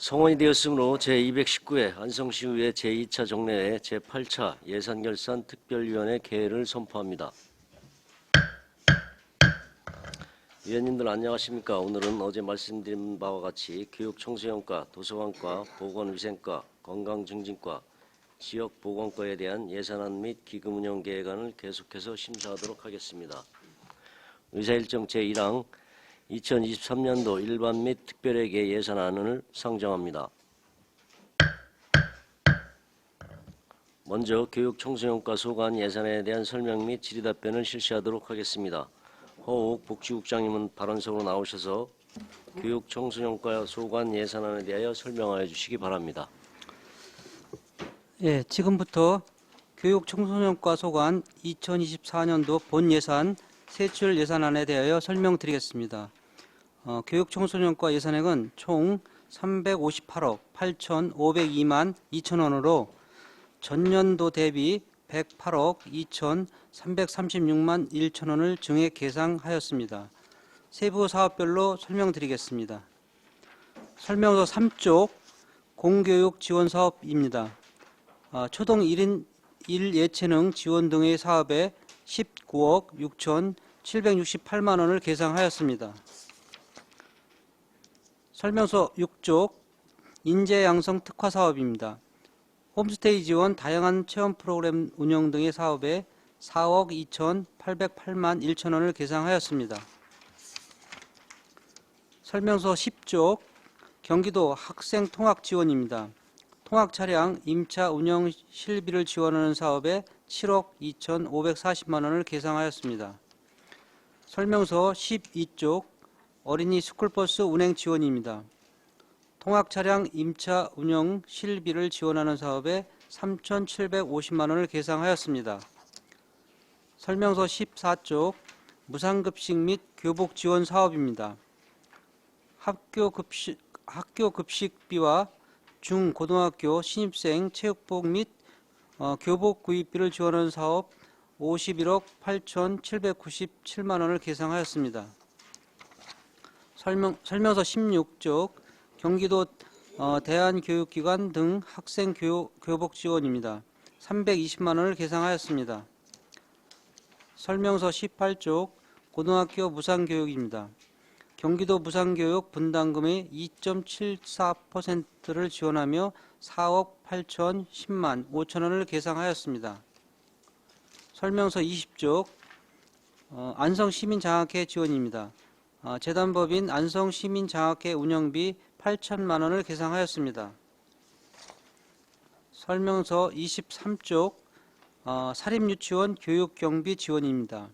성원이 되었으므로 제219회 안성시의회 제2차 정례회 제8차 예산결산 특별위원회 개회를 선포합니다. 위원님들 안녕하십니까. 오늘은 어제 말씀드린 바와 같이 교육청소년과, 도서관과, 보건위생과, 건강증진과, 지역보건과에 대한 예산안 및 기금운영 계획안을 계속해서 심사하도록 하겠습니다. 의사일정 제1항 2023년도 일반 및 특별회계 예산안을 상정합니다. 먼저 교육청소년과 소관 예산에 대한 설명 및 질의답변을 실시하도록 하겠습니다. 허욱 복지국장님은 발언석으로 나오셔서 교육청소년과 소관 예산안에 대하여 설명하여 주시기 바랍니다. 예, 지금부터 교육청소년과 소관 2024년도 본예산 세출 예산안에 대하여 설명드리겠습니다. 교육청소년과 예산액은 총 358억 8,502만 2천원으로 전년도 대비 108억 2,336만 1천원을 증액 계상하였습니다. 세부 사업별로 설명드리겠습니다. 설명서 3쪽 공교육 지원 사업입니다. 초등 1인 1예체능 지원 등의 사업에 19억 6,768만 원을 계상하였습니다. 설명서 6쪽 인재양성 특화 사업입니다. 홈스테이 지원 다양한 체험 프로그램 운영 등의 사업에 4억 2,808만 1천 원을 계상하였습니다. 설명서 10쪽 경기도 학생 통학 지원입니다. 통학 차량 임차 운영 실비를 지원하는 사업에 7억 2,540만 원을 계상하였습니다. 설명서 12쪽 어린이 스쿨버스 운행 지원입니다. 통학 차량 임차 운영 실비를 지원하는 사업에 3,750만 원을 계상하였습니다. 설명서 14쪽 무상급식 및 교복 지원 사업입니다. 학교 급식비와 중고등학교 신입생 체육복 및 교복 구입비를 지원하는 사업 51억 8,797만 원을 계상하였습니다. 설명서 16쪽 경기도 대한교육기관 등 학생 교복 지원입니다. 320만 원을 계상하였습니다. 설명서 18쪽 고등학교 무상교육입니다. 경기도 무상교육 분담금의 2.74%를 지원하며 4억 8,010만 5천 원을 계상하였습니다. 설명서 20쪽 안성시민장학회 지원입니다. 재단법인 안성시민장학회 운영비 8천만 원을 계상하였습니다. 설명서 23쪽 사립유치원 교육경비 지원입니다.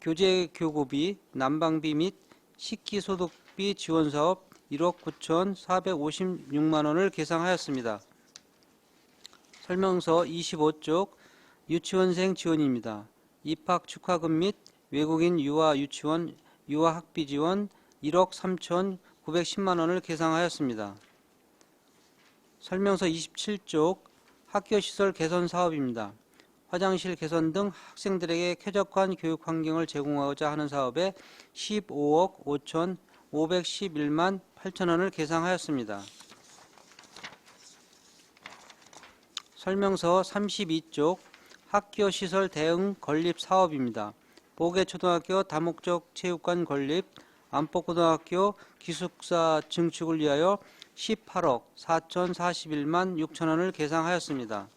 교재교구비, 난방비 및 식기소독비 지원사업 1억 9,456만 원을 계상하였습니다. 설명서 25쪽 유치원생 지원입니다. 입학 축하금 및 외국인 유아 유치원 유아 학비 지원 1억 3,910만 원을 계상하였습니다. 설명서 27쪽 학교시설 개선 사업입니다. 화장실 개선 등 학생들에게 쾌적한 교육 환경을 제공하고자 하는 사업에 15억 5,511만 8천 원을 계상하였습니다. 설명서 32쪽 학교시설 대응 건립 사업입니다. 보계초등학교 다목적 체육관 건립, 안포고등학교 기숙사 증축을 위하여 18억 4,041만 6천 원을 계상하였습니다.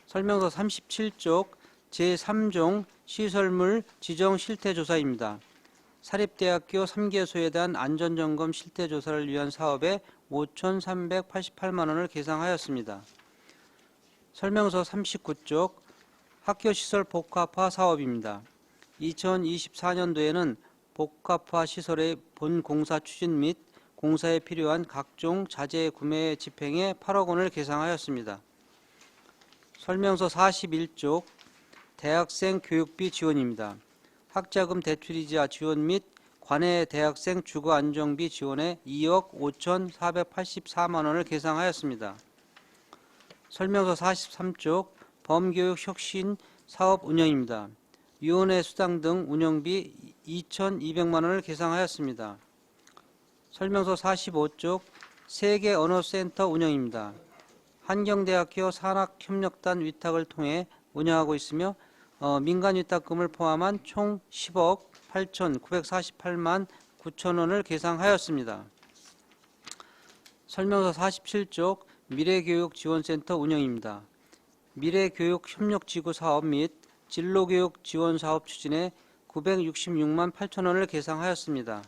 설명서 37쪽 제3종 시설물 지정 실태조사입니다. 사립대학교 3개소에 대한 안전점검 실태조사를 위한 사업에 5,388만 원을 계상하였습니다. 설명서 39쪽 학교시설 복합화 사업입니다. 2024년도에는 복합화 시설의 본공사 추진 및 공사에 필요한 각종 자재 구매 집행에 8억 원을 계상하였습니다. 설명서 41쪽 대학생 교육비 지원입니다. 학자금 대출이자 지원 및 관내 대학생 주거 안정비 지원에 2억 5,484만 원을 계상하였습니다. 설명서 43쪽 범교육 혁신 사업 운영입니다. 위원회 수당 등 운영비 2,200만 원을 계상하였습니다. 설명서 45쪽 세계 언어센터 운영입니다. 한경대학교 산학협력단 위탁을 통해 운영하고 있으며 민간 위탁금을 포함한 총 10억 8,948만 9천 원을 계상하였습니다. 설명서 47쪽 미래교육지원센터 운영입니다. 미래교육협력지구 사업 및 진로교육 지원 사업 추진에 966만 8천 원을 계상하였습니다.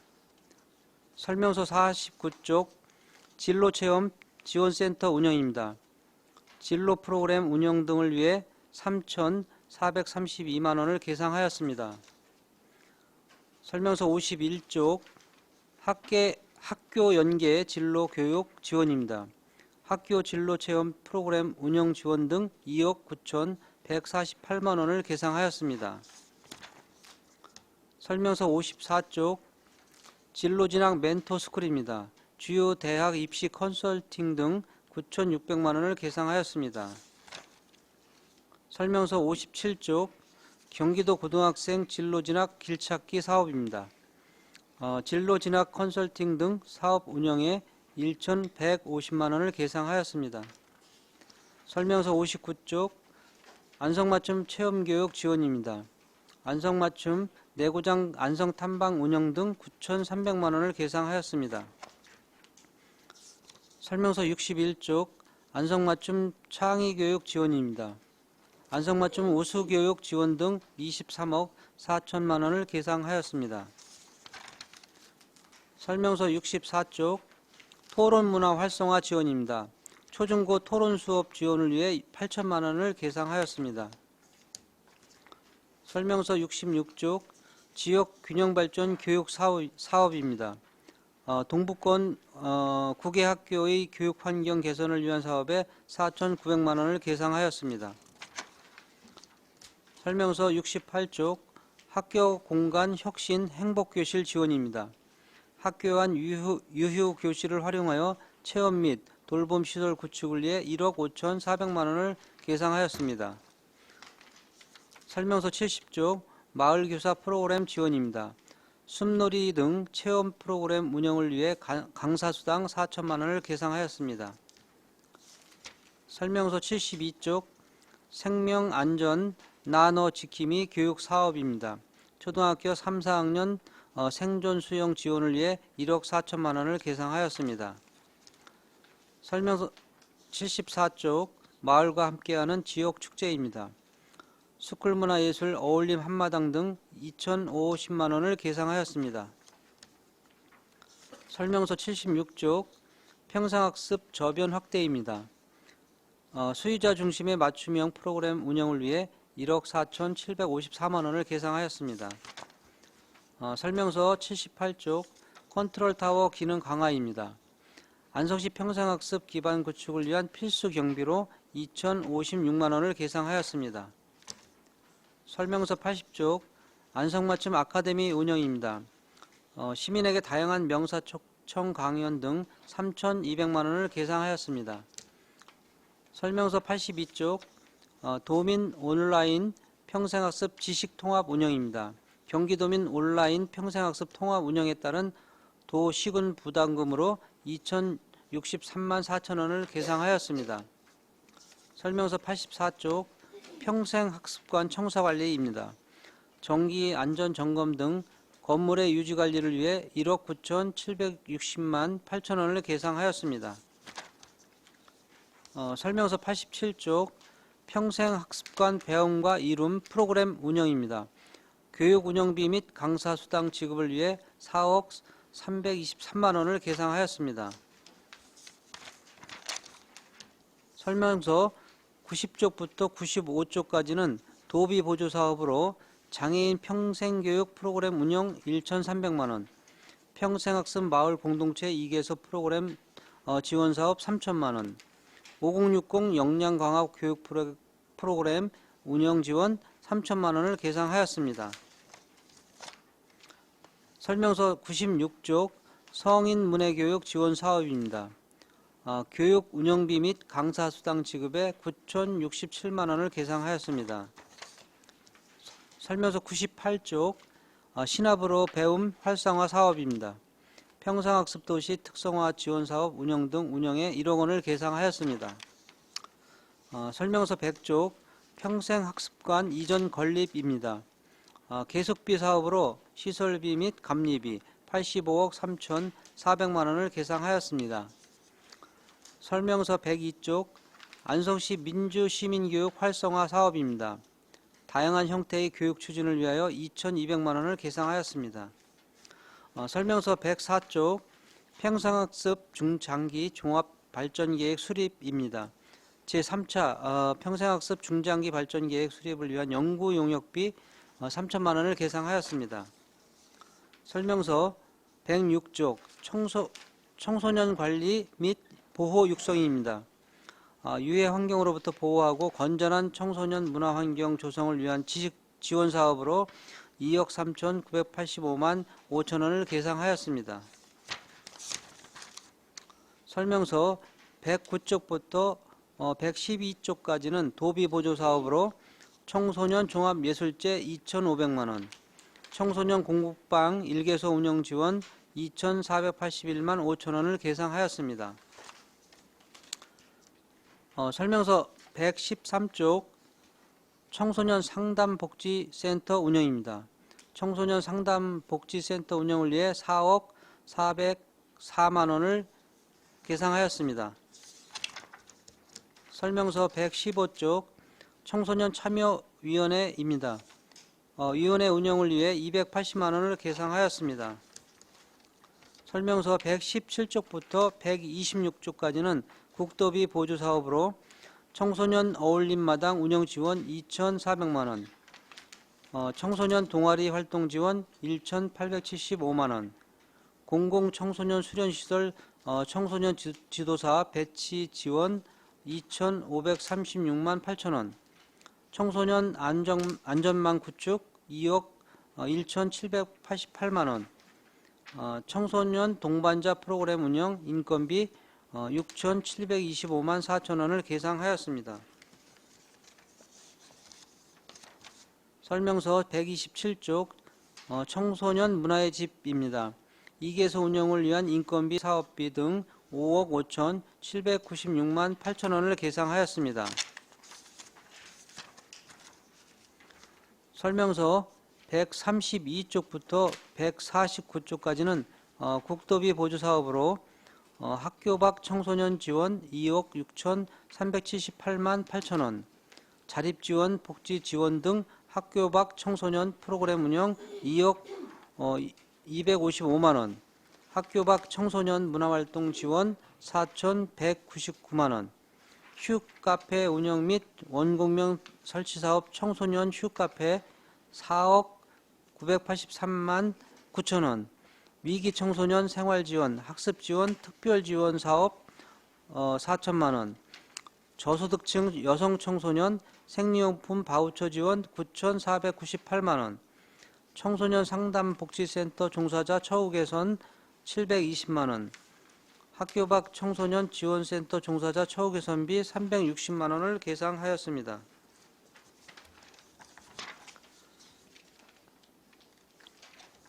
설명서 49쪽 진로체험 지원센터 운영입니다. 진로 프로그램 운영 등을 위해 3,432만 원을 계상하였습니다. 설명서 51쪽 학교 연계 진로 교육 지원입니다. 학교 진로 체험 프로그램 운영 지원 등 2억 9,148만 원을 계상하였습니다. 설명서 54쪽 진로진학 멘토스쿨입니다. 주요 대학 입시 컨설팅 등 9,600만 원을 계상하였습니다. 설명서 57쪽 경기도 고등학생 진로진학 길찾기 사업입니다. 진로진학 컨설팅 등 사업 운영에 1,150만 원을 계상하였습니다. 설명서 59쪽 안성맞춤 체험교육 지원입니다. 안성맞춤 내고장 안성탐방 운영 등 9,300만 원을 계상하였습니다. 설명서 61쪽 안성맞춤 창의교육 지원입니다. 안성맞춤 우수교육 지원 등 23억 4천만 원을 계상하였습니다. 설명서 64쪽 토론문화 활성화 지원입니다. 초중고 토론 수업 지원을 위해 8천만 원을 계상하였습니다. 설명서 66쪽 지역 균형발전 교육 사업입니다. 동북권 9개 학교의 교육 환경 개선을 위한 사업에 4,900만 원을 계상하였습니다. 설명서 68쪽 학교 공간 혁신 행복교실 지원입니다. 학교 안 유휴 교실을 활용하여 체험 및 돌봄 시설 구축을 위해 1억 5,400만 원을 계상하였습니다. 설명서 70쪽 마을교사 프로그램 지원입니다. 숲놀이 등 체험 프로그램 운영을 위해 강사수당 4천만 원을 계상하였습니다. 설명서 72쪽 생명안전 나눠 지킴이 교육 사업입니다. 초등학교 3, 4학년 생존 수영 지원을 위해 1억 4천만 원을 계상하였습니다. 설명서 74쪽 마을과 함께하는 지역 축제입니다. 스쿨문화예술 어울림 한마당 등 2,050만 원을 계상하였습니다. 설명서 76쪽 평생학습 저변 확대입니다. 수의자 중심의 맞춤형 프로그램 운영을 위해 1억 4,754만 원을 계상하였습니다. 설명서 78쪽 컨트롤타워 기능 강화입니다. 안성시 평생학습 기반 구축을 위한 필수 경비로 2,056만 원을 계상하였습니다. 설명서 80쪽 안성맞춤 아카데미 운영입니다. 시민에게 다양한 명사청 강연 등 3,200만 원을 계상하였습니다. 설명서 82쪽 도민 온라인 평생학습 지식통합 운영입니다. 경기도민 온라인 평생학습 통합 운영에 따른 도시군 부담금으로 2,063만 4천 원을 계상하였습니다. 설명서 84쪽 평생학습관 청사관리입니다. 정기 안전점검 등 건물의 유지관리를 위해 1억 9,760만 8천 원을 계상하였습니다. 설명서 87쪽 평생학습관 배움과 이룸 프로그램 운영입니다. 교육 운영비 및 강사 수당 지급을 위해 4억 323만 원을 계상하였습니다. 설명서 90쪽부터 95쪽까지는 도비 보조 사업으로 장애인 평생교육 프로그램 운영 1,300만 원, 평생학습 마을 공동체 2개소 프로그램 지원 사업 3천만 원, 5060 역량 강화 교육 프로그램 운영 지원 3천만 원을 계상하였습니다. 설명서 96쪽 성인 문해교육 지원 사업입니다. 교육 운영비 및 강사 수당 지급에 9,067만 원을 계상하였습니다. 설명서 98쪽 신압으로 배움 활성화 사업입니다. 평상학습도시 특성화 지원사업 운영 등 운영에 1억 원을 계상하였습니다. 설명서 100쪽 평생학습관 이전 건립입니다. 계속비 사업으로 시설비 및 감리비 85억 3,400만 원을 계상하였습니다. 설명서 102쪽 안성시 민주시민교육 활성화 사업입니다. 다양한 형태의 교육 추진을 위하여 2,200만 원을 계상하였습니다. 설명서 104쪽 평생학습 중장기 종합발전계획 수립입니다. 제3차 평생학습 중장기 발전계획 수립을 위한 연구 용역비 3천만 원을 계상하였습니다. 설명서 106쪽 청소년 관리 및 보호 육성입니다. 유해 환경으로부터 보호하고 건전한 청소년 문화 환경 조성을 위한 지식 지원 사업으로 2억 3,985만 5천 원을 계상하였습니다. 설명서 109쪽부터 112쪽까지는 도비 보조 사업으로 청소년 종합예술제 2,500만 원, 청소년 공부방 1개소 운영 지원 2,481만 5천 원을 계상하였습니다. 설명서 113쪽 청소년 상담복지센터 운영입니다. 청소년 상담복지센터 운영을 위해 4억 404만 원을 계상하였습니다. 설명서 115쪽 청소년 참여위원회입니다. 위원회 운영을 위해 280만 원을 계상하였습니다. 설명서 117쪽부터 126쪽까지는 국도비 보조 사업으로 청소년 어울림마당 운영 지원 2,400만 원, 청소년 동아리 활동 지원 1,875만 원, 공공청소년 수련시설 청소년 지도사 배치 지원 2,536만 8천 원, 청소년 안전망 구축 2억 1,788만 원, 청소년 동반자 프로그램 운영 인건비 6,725만 4천 원을 계상하였습니다. 설명서 127쪽 청소년 문화의 집입니다. 2개소 운영을 위한 인건비 사업비 등 5억 5,796만 8천 원을 계상하였습니다. 설명서 132쪽부터 149쪽까지는 국도비 보조 사업으로 학교 밖 청소년 지원 2억 6,378만 8천 원, 자립지원, 복지지원 등 학교 밖 청소년 프로그램 운영 2억 255만 원, 학교 밖 청소년 문화활동 지원 4,199만 원, 휴카페 운영 및 원공명 설치 사업 청소년 휴카페 4억 983만 9천 원, 위기 청소년 생활지원, 학습지원, 특별지원 사업 4천만 원, 저소득층 여성 청소년 생리용품 바우처 지원 9,498만 원, 청소년 상담복지센터 종사자 처우 개선 720만 원, 학교 밖 청소년 지원센터 종사자 처우 개선비 360만 원을 계상하였습니다.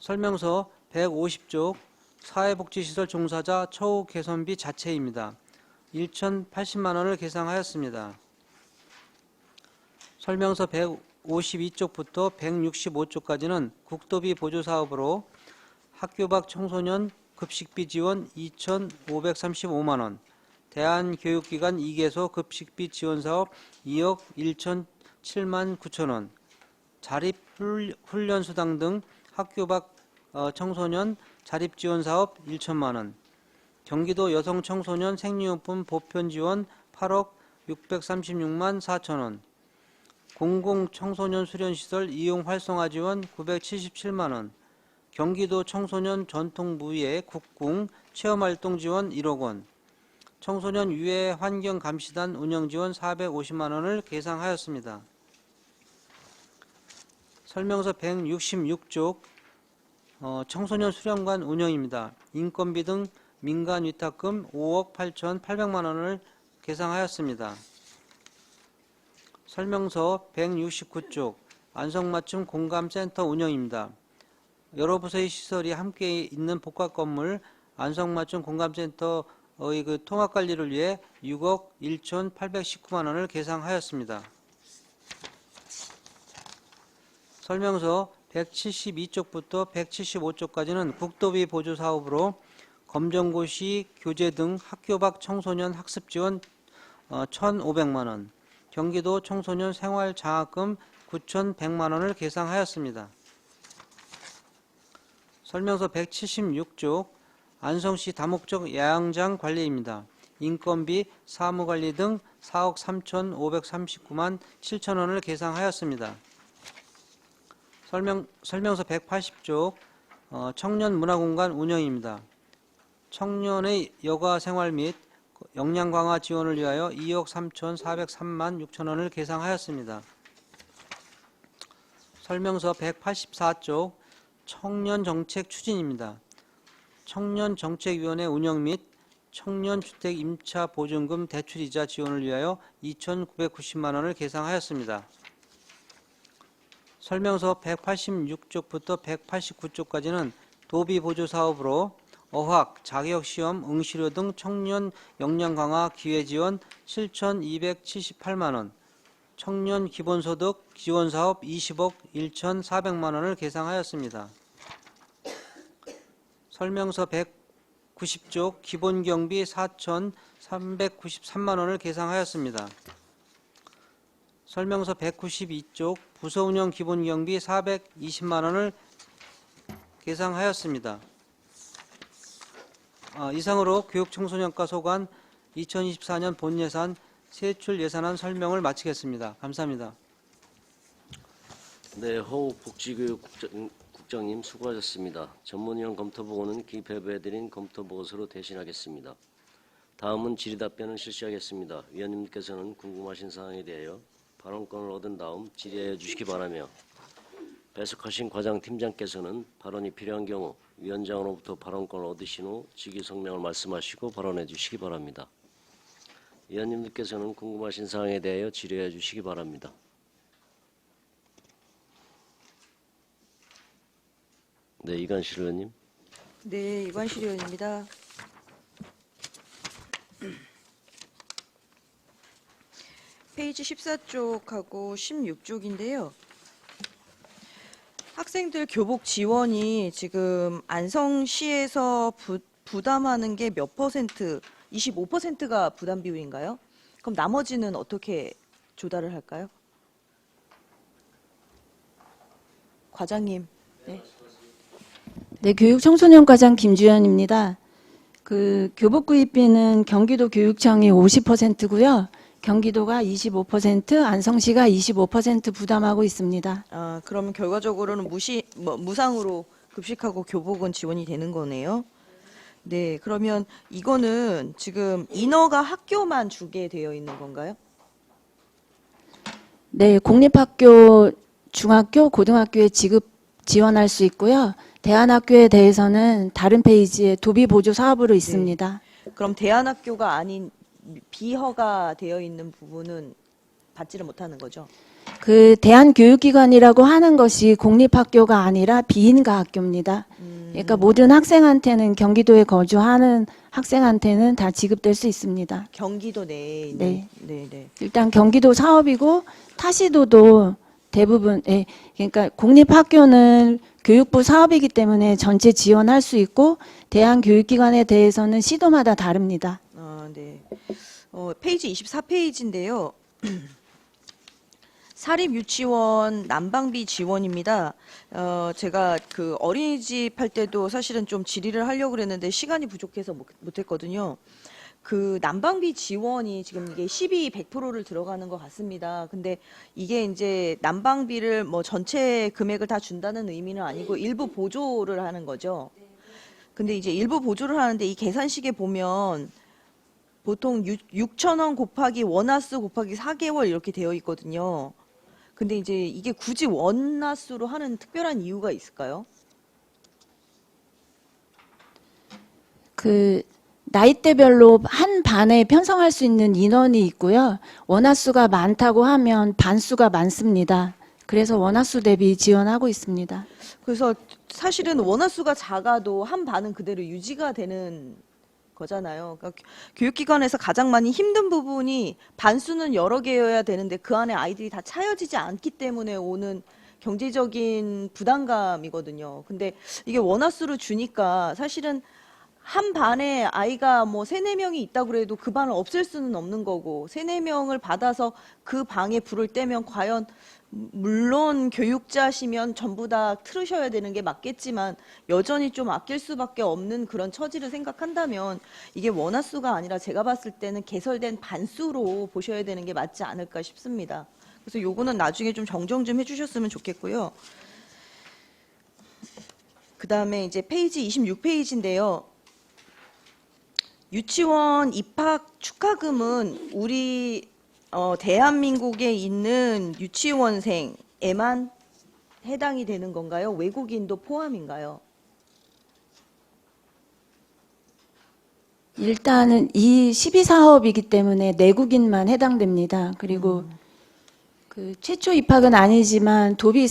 설명서 150쪽 사회복지시설 종사자 처우 개선비 자체입니다. 1,080만 원을 계상하였습니다. 설명서 152쪽부터 165쪽까지는 국도비 보조 사업으로 학교 밖 청소년 급식비 지원 2,535만 원, 대한교육기관 2개소 급식비 지원 사업 2억 1,007만 9천 원, 자립훈련수당 등 학교 밖 청소년 자립지원 사업 1천만 원, 경기도 여성청소년 생리용품 보편 지원 8억 636만 4천 원, 공공청소년 수련시설 이용 활성화 지원 977만 원, 경기도 청소년 전통무예 국궁 체험활동 지원 1억 원, 청소년 유해 환경 감시단 운영 지원 450만 원을 계상하였습니다. 설명서 166쪽 청소년 수련관 운영입니다. 인건비 등 민간 위탁금 5억 8,800만 원을 계상하였습니다. 설명서 169쪽 안성맞춤 공감센터 운영입니다. 여러 부서의 시설이 함께 있는 복합 건물 안성맞춤 공감센터의 그 통합관리를 위해 6억 1,819만 원을 계상하였습니다. 설명서 172쪽부터 175쪽까지는 국도비 보조 사업으로 검정고시, 교재 등 학교 밖 청소년 학습 지원 1,500만 원, 경기도 청소년 생활장학금 9,100만 원을 계상하였습니다. 설명서 176쪽 안성시 다목적 야영장 관리입니다. 인건비, 사무관리 등 4억 3,539만 7천 원을 계상하였습니다. 설명서 180쪽 청년문화공간 운영입니다. 청년의 여가 생활 및 역량 강화 지원을 위하여 2억 3,403만 6천 원을 계상하였습니다. 설명서 184쪽 청년정책 추진입니다. 청년정책위원회 운영 및 청년주택 임차 보증금 대출이자 지원을 위하여 2,990만 원을 계상하였습니다. 설명서 186쪽부터 189쪽까지는 도비보조 사업으로 어학, 자격시험, 응시료 등 청년 역량 강화 기회지원 7,278만 원, 청년 기본소득 지원사업 20억 1,400만 원을 계상하였습니다. 설명서 190쪽 기본경비 4,393만 원을 계상하였습니다. 설명서 192쪽 부서운영 기본경비 420만 원을 계상하였습니다. 이상으로 교육청소년과 소관 2024년 본예산 세출 예산안 설명을 마치겠습니다. 감사합니다. 네, 허욱 복지교육국장님 수고하셨습니다. 전문위원 검토보고는 기배부해드린 검토보고서로 대신하겠습니다. 다음은 질의답변을 실시하겠습니다. 위원님께서는 궁금하신 사항에 대하여 발언권을 얻은 다음 질의해 주시기 바라며 배석하신 과장팀장께서는 발언이 필요한 경우 위원장으로부터 발언권을 얻으신 후 직위성명을 말씀하시고 발언해 주시기 바랍니다. 위원님들께서는 궁금하신 사항에 대하여 질의해 주시기 바랍니다. 네, 이관실 의원님. 네, 이관실 의원입니다. 페이지 14쪽하고 16쪽인데요. 학생들 교복 지원이 지금 안성시에서 부담하는 게 몇 퍼센트, 25%가 부담 비율인가요? 그럼 나머지는 어떻게 조달을 할까요? 과장님. 네. 네, 교육청소년과장 김주연입니다. 그 교복 구입비는 경기도 교육청이 50%고요. 경기도가 25%, 안성시가 25% 부담하고 있습니다. 그러면 결과적으로는 무상으로 급식하고 교복은 지원이 되는 거네요. 네, 그러면 이거는 지금 인허가 학교만 주게 되어 있는 건가요? 네, 공립학교, 중학교, 고등학교에 지원할 수 있고요. 대안학교에 대해서는 다른 페이지에 도비보조 사업으로 있습니다. 그럼 대안학교가 아닌 비허가 되어 있는 부분은 받지를 못하는 거죠? 그 대안교육기관이라고 하는 것이 공립학교가 아니라 비인가 학교입니다. 그러니까 모든 학생한테는 경기도에 거주하는 학생한테는 다 지급될 수 있습니다. 경기도 내에 있는. 네. 네. 일단 경기도 사업이고 타시도도 대부분 그러니까 공립학교는 교육부 사업이기 때문에 전체 지원할 수 있고 대안교육기관에 대해서는 시도마다 다릅니다. 네. 페이지 24페이지인데요. 사립유치원 난방비 지원입니다. 제가 그 어린이집 할 때도 사실은 좀 질의를 하려고 그랬는데 시간이 부족해서 못했거든요. 그 난방비 지원이 지금 이게 100%를 들어가는 것 같습니다. 근데 이게 이제 난방비를 뭐 전체 금액을 다 준다는 의미는 아니고 일부 보조를 하는 거죠. 근데 이제 일부 보조를 하는데 이 계산식에 보면 보통 6,000원 곱하기 원화수 곱하기 4개월 이렇게 되어 있거든요. 근데 이제 이게 굳이 원화수로 하는 특별한 이유가 있을까요? 그 나이대별로 한 반에 편성할 수 있는 인원이 있고요. 원화수가 많다고 하면 반수가 많습니다. 그래서 원화수 대비 지원하고 있습니다. 그래서 사실은 원화수가 작아도 한 반은 그대로 유지가 되는 거잖아요. 그러니까 교육기관에서 가장 많이 힘든 부분이 반수는 여러 개여야 되는데 그 안에 아이들이 다 차여지지 않기 때문에 오는 경제적인 부담감이거든요. 근데 이게 원화수를 주니까 사실은 한 반에 아이가 뭐 3, 4명이 있다고 그래도 그 반을 없앨 수는 없는 거고 3, 4명을 받아서 그 방에 불을 떼면 과연 물론 교육자시면 전부 다 틀으셔야 되는 게 맞겠지만 여전히 좀 아낄 수밖에 없는 그런 처지를 생각한다면 이게 원화수가 아니라 제가 봤을 때는 개설된 반수로 보셔야 되는 게 맞지 않을까 싶습니다. 그래서 요거는 나중에 좀 정정 좀 해주셨으면 좋겠고요. 그 다음에 이제 페이지 26페이지인데요. 유치원 입학 축하금은 우리 대한민국에 있는 유치원생에만 해당이 되는 건가요? 외국인도 포함인가요? 일단은 이 12사업이기 때문에 내국인만 해당됩니다. 그리고 그 최초 입학은 아니지만 도비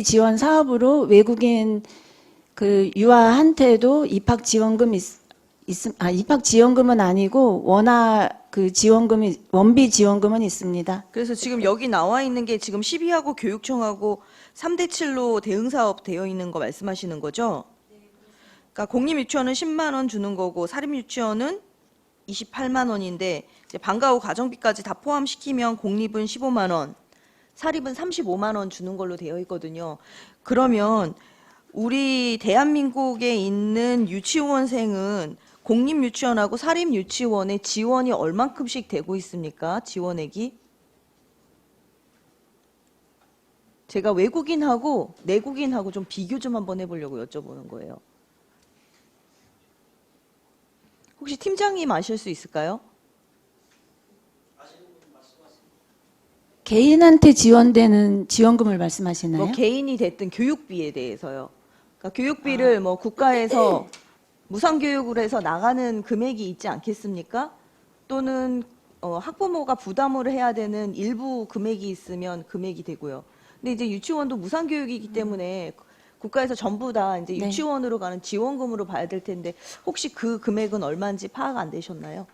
지원 사업으로 외국인 그 유아한테도 입학 지원금이 입학 지원금은 아니고 그 지원금이 원비 지원금은 있습니다. 그래서 지금 여기 나와 있는 게 지금 12하고 교육청하고 3대 7로 대응 사업 되어 있는 거 말씀하시는 거죠? 그러니까 공립 유치원은 10만 원 주는 거고 사립 유치원은 28만 원인데 이제 방과 후 가정비까지 다 포함시키면 공립은 15만 원, 사립은 35만 원 주는 걸로 되어 있거든요. 그러면 우리 대한민국에 있는 유치원생은 공립 유치원하고 사립 유치원의 지원이 얼만큼씩 되고 있습니까? 지원액이? 제가 외국인하고 내국인하고 좀 비교 좀 한번 해보려고 여쭤보는 거예요. 혹시 팀장님 아실 수 있을까요? 개인한테 지원되는 지원금을 말씀하시나요? 뭐 개인이 됐든 교육비에 대해서요. 그러니까 교육비를 뭐 국가에서 무상교육을 해서 나가는 금액이 있지 않겠습니까? 또는 학부모가 부담을 해야 되는 일부 금액이 있으면 금액이 되고요. 근데 이제 유치원도 무상교육이기 때문에 국가에서 전부 다 이제 네. 유치원으로 가는 지원금으로 봐야 될 텐데 혹시 그 금액은 얼마인지 파악 안 되셨나요?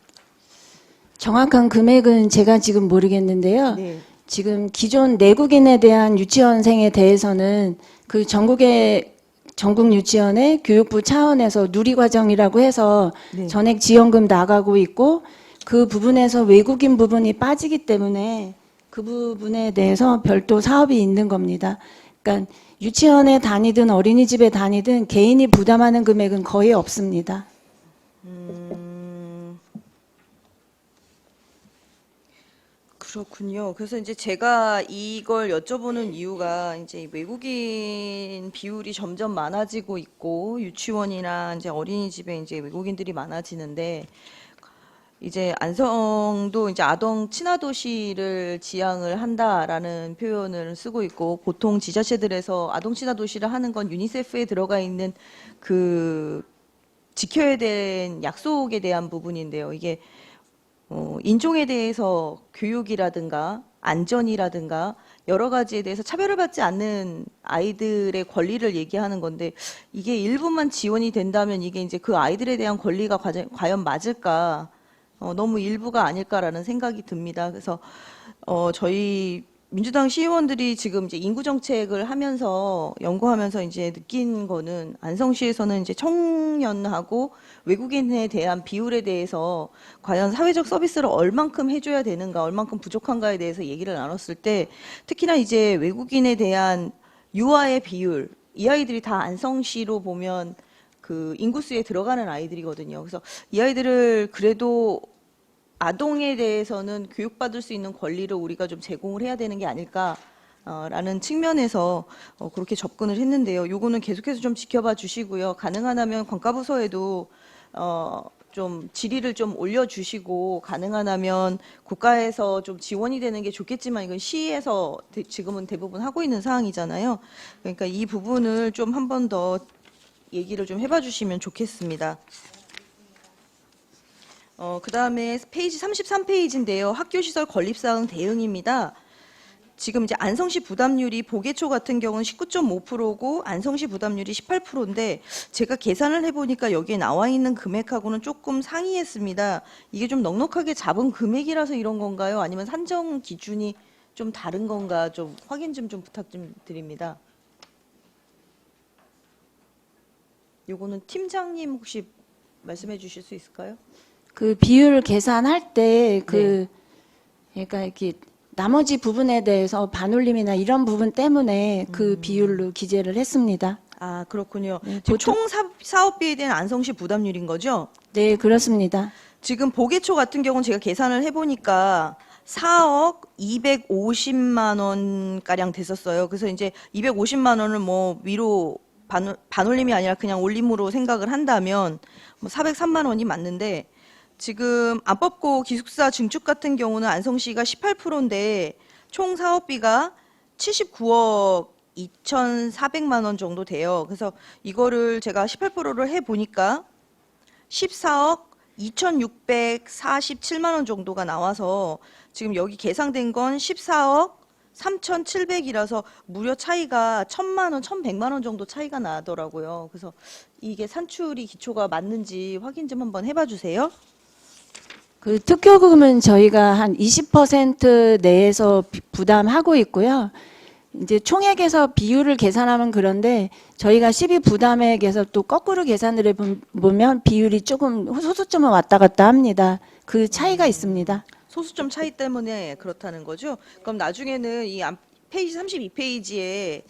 정확한 금액은 제가 지금 모르겠는데요. 네. 지금 기존 내국인에 대한 유치원생에 대해서는 그 전국 유치원의 교육부 차원에서 누리과정이라고 해서 네. 전액 지원금 나가고 있고 그 부분에서 외국인 부분이 빠지기 때문에 그 부분에 대해서 별도 사업이 있는 겁니다. 그러니까 유치원에 다니든 어린이집에 다니든 개인이 부담하는 금액은 거의 없습니다. 그렇군요. 그래서 이제 제가 이걸 여쭤보는 이유가 이제 외국인 비율이 점점 많아지고 있고 유치원이나 이제 어린이집에 이제 외국인들이 많아지는데 이제 안성도 이제 아동 친화도시를 지향을 한다라는 표현을 쓰고 있고 보통 지자체들에서 아동 친화도시를 하는 건 유니세프에 들어가 있는 그 지켜야 될 약속에 대한 부분인데요. 이게 인종에 대해서 교육이라든가 안전이라든가 여러 가지에 대해서 차별을 받지 않는 아이들의 권리를 얘기하는 건데 이게 일부만 지원이 된다면 이게 이제 그 아이들에 대한 권리가 과연 맞을까? 너무 일부가 아닐까라는 생각이 듭니다. 그래서 저희 민주당 시의원들이 지금 이제 인구 정책을 하면서 연구하면서 이제 느낀 거는 안성시에서는 이제 청년하고 외국인에 대한 비율에 대해서 과연 사회적 서비스를 얼만큼 해줘야 되는가, 얼만큼 부족한가에 대해서 얘기를 나눴을 때 특히나 이제 외국인에 대한 유아의 비율, 이 아이들이 다 안성시로 보면 그 인구수에 들어가는 아이들이거든요. 그래서 이 아이들을 그래도 아동에 대해서는 교육받을 수 있는 권리를 우리가 좀 제공을 해야 되는 게 아닐까라는 측면에서 그렇게 접근을 했는데요. 요거는 계속해서 좀 지켜봐 주시고요. 가능하다면 관가부서에도 좀 질의를 좀 올려주시고 가능하다면 국가에서 좀 지원이 되는 게 좋겠지만 이건 시에서 지금은 대부분 하고 있는 사항이잖아요. 그러니까 이 부분을 좀 한 번 더 얘기를 좀 해봐 주시면 좋겠습니다. 그 다음에 페이지 33페이지인데요. 학교시설 건립사항 대응입니다. 지금 이제 안성시 부담률이 보계초 같은 경우는 19.5%고 안성시 부담률이 18%인데 제가 계산을 해보니까 여기에 나와 있는 금액하고는 조금 상이했습니다. 이게 좀 넉넉하게 잡은 금액이라서 이런 건가요? 아니면 산정 기준이 좀 다른 건가 좀 확인 좀 부탁 좀 드립니다. 요거는 팀장님 혹시 말씀해 주실 수 있을까요? 그 비율 계산할 때 그러니까 이렇게 나머지 부분에 대해서 반올림이나 이런 부분 때문에 그 비율로 기재를 했습니다. 아, 그렇군요. 네, 지금 총 사업비에 대한 안성시 부담률인 거죠? 네, 그렇습니다. 지금 보계초 같은 경우는 제가 계산을 해보니까 4억 250만 원 가량 됐었어요. 그래서 이제 250만 원을 뭐 위로 반올림이 아니라 그냥 올림으로 생각을 한다면 뭐 403만 원이 맞는데 지금 안법고 기숙사 증축 같은 경우는 안성시가 18%인데 총 사업비가 79억 2,400만 원 정도 돼요. 그래서 이거를 제가 18%를 해보니까 14억 2,647만 원 정도가 나와서 지금 여기 계상된 건 14억 3,700이라서 무려 차이가 1,000만 원, 1,100만 원 정도 차이가 나더라고요. 그래서 이게 산출이 기초가 맞는지 확인 좀 한번 해봐 주세요. 그 특효금은 저희가 한 20% 내에서 부담하고 있고요. 이제 총액에서 비율을 계산하면 그런데 저희가 12 부담액에서 또 거꾸로 계산을 해보면 비율이 조금 소수점은 왔다 갔다 합니다. 그 차이가 있습니다. 소수점 차이 때문에 그렇다는 거죠. 그럼 나중에는 이 페이지 32페이지에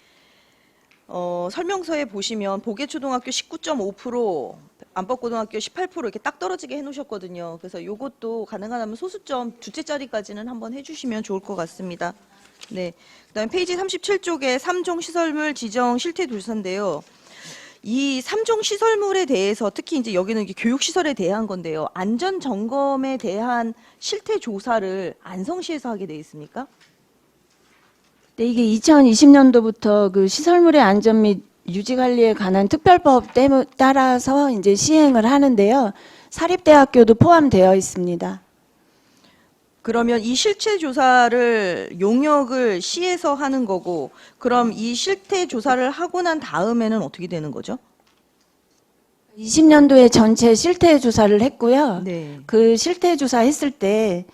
설명서에 보시면 보계초등학교 19.5%, 안법고등학교 18% 이렇게 딱 떨어지게 해놓으셨거든요. 그래서 이것도 가능하다면 소수점 두째 자리까지는 한번 해주시면 좋을 것 같습니다. 네. 그다음에 페이지 37쪽에 3종 시설물 지정 실태 조사인데요. 이 3종 시설물에 대해서 특히 이제 여기는 이게 교육 시설에 대한 건데요. 안전 점검에 대한 실태 조사를 안성시에서 하게 돼 있습니까? 네, 이게 2020년도부터 그 시설물의 안전 및 유지 관리에 관한 특별법 따라서 이제 시행을 하는데요. 사립대학교도 포함되어 있습니다. 그러면 이 실체 조사를 용역을 시에서 하는 거고, 그럼 이 실태 조사를 하고 난 다음에는 어떻게 되는 거죠? 20년도에 전체 실태 조사를 했고요. 네. 그 실태 조사 했을 때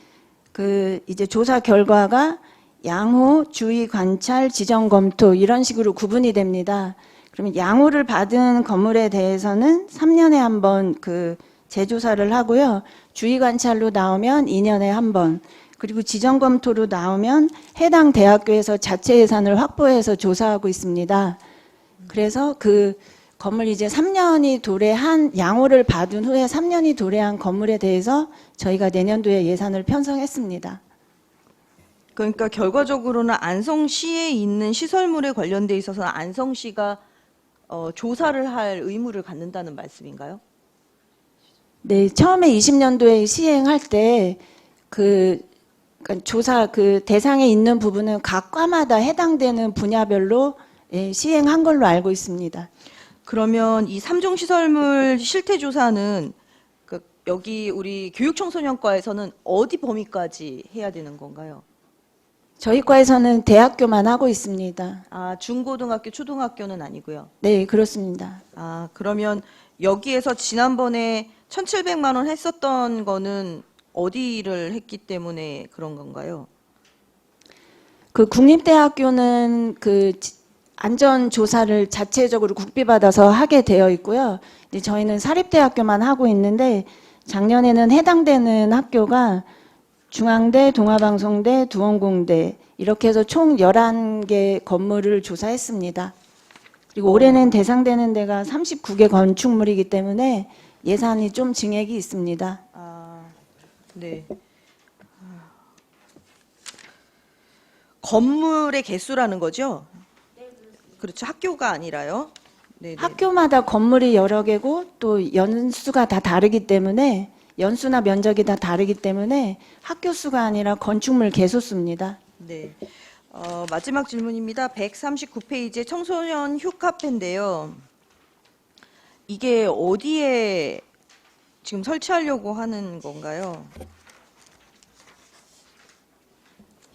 그 이제 조사 결과가 양호, 주의 관찰, 지정 검토 이런 식으로 구분이 됩니다. 그러면 양호를 받은 건물에 대해서는 3년에 한 번 그 재조사를 하고요. 주의 관찰로 나오면 2년에 한 번, 그리고 지정 검토로 나오면 해당 대학교에서 자체 예산을 확보해서 조사하고 있습니다. 그래서 그 건물 이제 3년이 도래한 양호를 받은 후에 3년이 도래한 건물에 대해서 저희가 내년도에 예산을 편성했습니다. 그러니까 결과적으로는 안성시에 있는 시설물에 관련돼 있어서는 안성시가 조사를 할 의무를 갖는다는 말씀인가요? 네, 처음에 20년도에 시행할 때 그러니까 조사 그 대상에 있는 부분은 각 과마다 해당되는 분야별로 시행한 걸로 알고 있습니다. 그러면 이 3종 시설물 실태 조사는 여기 우리 교육청소년과에서는 어디 범위까지 해야 되는 건가요? 저희 과에서는 대학교만 하고 있습니다. 아, 중고등학교, 초등학교는 아니고요. 네, 그렇습니다. 아, 그러면 여기에서 지난번에 1,700만 원 했었던 거는 어디를 했기 때문에 그런 건가요? 그 국립대학교는 그 안전 조사를 자체적으로 국비받아서 하게 되어 있고요. 이제 저희는 사립대학교만 하고 있는데 작년에는 해당되는 학교가 중앙대, 동아방송대, 두원공대 이렇게 해서 총 11개 건물을 조사했습니다. 그리고 올해는 대상되는 데가 39개 건축물이기 때문에 예산이 좀 증액이 있습니다. 아, 네. 건물의 개수라는 거죠? 그렇죠. 학교가 아니라요. 네, 학교마다 건물이 여러 개고 또 연수가 다 다르기 때문에 연수나 면적이 다 다르기 때문에 학교 수가 아니라 건축물 개수 수입니다. 네. 마지막 질문입니다. 139페이지의 청소년 휴카페인데요. 이게 어디에 지금 설치하려고 하는 건가요?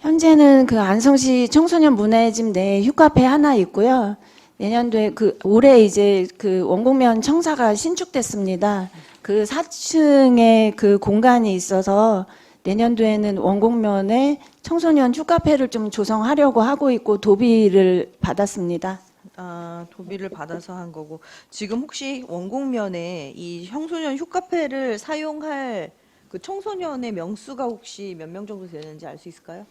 현재는 그 안성시 청소년 문화의 집 내에 휴카페 하나 있고요. 내년도에 올해 이제 그 원곡면 청사가 신축됐습니다. 그 4층에 그 공간이 있어서 내년도에는 원곡면에 청소년 휴카페를 좀 조성하려고 하고 있고 도비를 받았습니다. 아, 도비를 받아서 한 거고. 지금 혹시 원곡면에 이 청소년 휴카페를 사용할 그 청소년의 명수가 혹시 몇 명 정도 되는지 알 수 있을까요?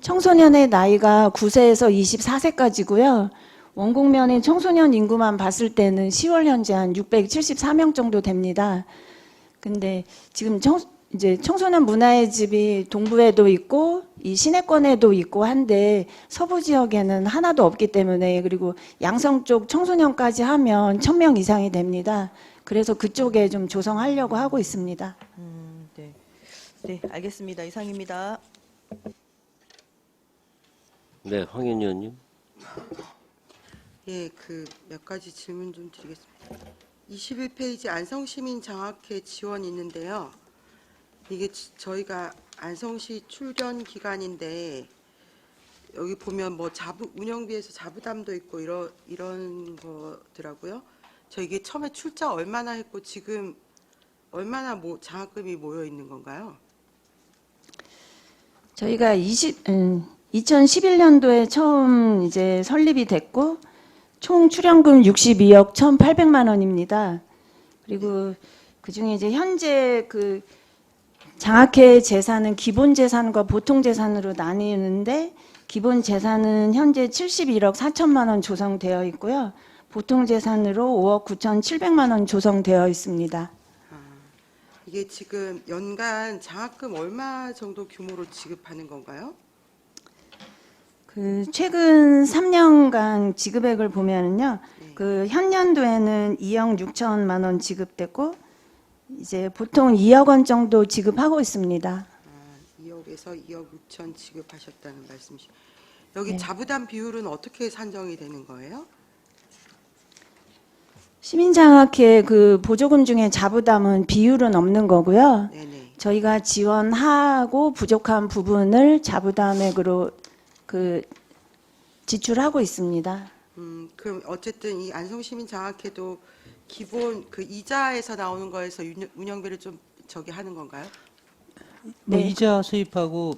청소년의 나이가 9세에서 24세까지고요. 원곡면의 청소년 인구만 봤을 때는 10월 현재 한 674명 정도 됩니다. 근데 지금 이제 청소년 문화의 집이 동부에도 있고 이 시내권에도 있고 한데 서부 지역에는 하나도 없기 때문에, 그리고 양성 쪽 청소년까지 하면 1000명 이상이 됩니다. 그래서 그쪽에 좀 조성하려고 하고 있습니다. 네. 네, 알겠습니다. 이상입니다. 네, 황윤 의원님. 예, 그 몇 가지 질문 좀 드리겠습니다. 21페이지 안성시민 장학회 지원이 있는데요. 이게 저희가 안성시 출전 기간인데 여기 보면 뭐 운영비에서 자부담도 있고 이런 거더라고요. 저 이게 처음에 출자 얼마나 했고 지금 얼마나 장학금이 모여 있는 건가요? 저희가 2011년도에 처음 이제 설립이 됐고 총 출연금 62억 1,800만 원입니다. 그리고 그중에 이제 현재 그 장학회 재산은 기본 재산과 보통 재산으로 나뉘는데, 기본 재산은 현재 71억 4천만 원 조성되어 있고요. 보통 재산으로 5억 9,700만 원 조성되어 있습니다. 이게 지금 연간 장학금 얼마 정도 규모로 지급하는 건가요? 그 최근 3년간 지급액을 보면은요, 그 현년도에는 2억 6천만 원 지급됐고 이제 보통 2억 원 정도 지급하고 있습니다. 2억에서 2억 6천 지급하셨다는 말씀이시죠. 여기 네. 자부담 비율은 어떻게 산정이 되는 거예요? 시민장학회 그 보조금 중에 자부담은 비율은 없는 거고요. 네네. 저희가 지원하고 부족한 부분을 자부담액으로 그 지출하고 있습니다. 그럼 어쨌든 이 안성시민장학회도 기본 그 이자에서 나오는 거에서 운영비를 좀 저기 하는 건가요? 뭐 네. 이자 수입하고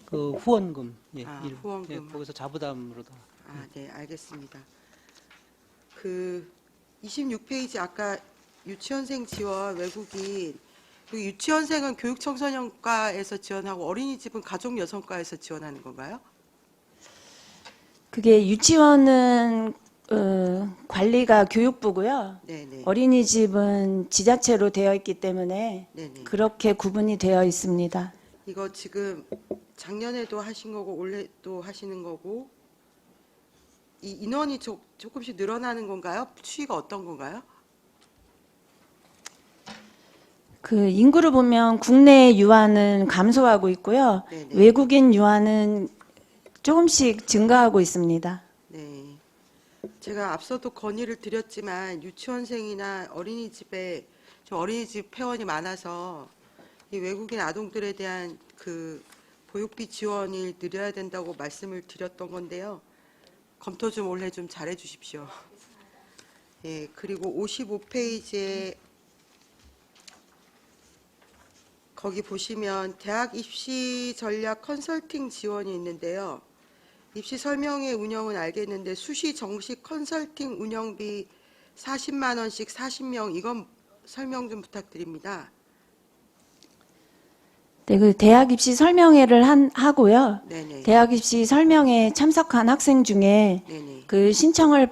그 후원금, 예, 후원금. 예, 거기서 자부담으로 다. 네, 알겠습니다. 그 26페이지 아까 유치원생 지원 외국인, 그 유치원생은 교육청소년과에서 지원하고 어린이집은 가족여성과에서 지원하는 건가요? 그게 유치원은 관리가 교육부고요. 네네. 어린이집은 지자체로 되어 있기 때문에 네네. 그렇게 구분이 되어 있습니다. 이거 지금 작년에도 하신 거고 올해도 하시는 거고 이 인원이 조금씩 늘어나는 건가요? 추이가 어떤 건가요? 그 인구를 보면 국내 유아는 감소하고 있고요. 네네. 외국인 유아는 조금씩 증가하고 있습니다. 네. 제가 앞서도 건의를 드렸지만 유치원생이나 어린이집에 좀 어린이집 회원이 많아서 이 외국인 아동들에 대한 그 보육비 지원을 늘려야 된다고 말씀을 드렸던 건데요. 검토 좀 올해 좀 잘해 주십시오. 예, 그리고 55페이지에 거기 보시면 대학 입시 전략 컨설팅 지원이 있는데요. 입시 설명회 운영은 알겠는데 수시 정식 컨설팅 운영비 40만 원씩 40명 이건 설명 좀 부탁드립니다. 네, 그 대학 입시 설명회를 하고요. 네네. 대학 입시 설명회에 참석한 학생 중에 네네. 그 신청을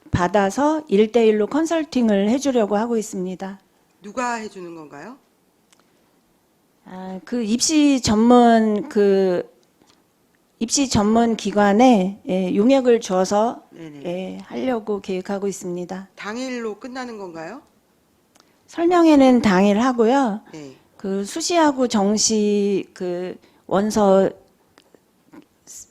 받아서 1대1로 컨설팅을 해주려고 하고 있습니다. 누가 해주는 건가요? 그 입시 전문 기관에 용역을 줘서 네네. 하려고 계획하고 있습니다. 당일로 끝나는 건가요? 설명회는 당일 하고요. 네. 그 수시하고 정시 그 원서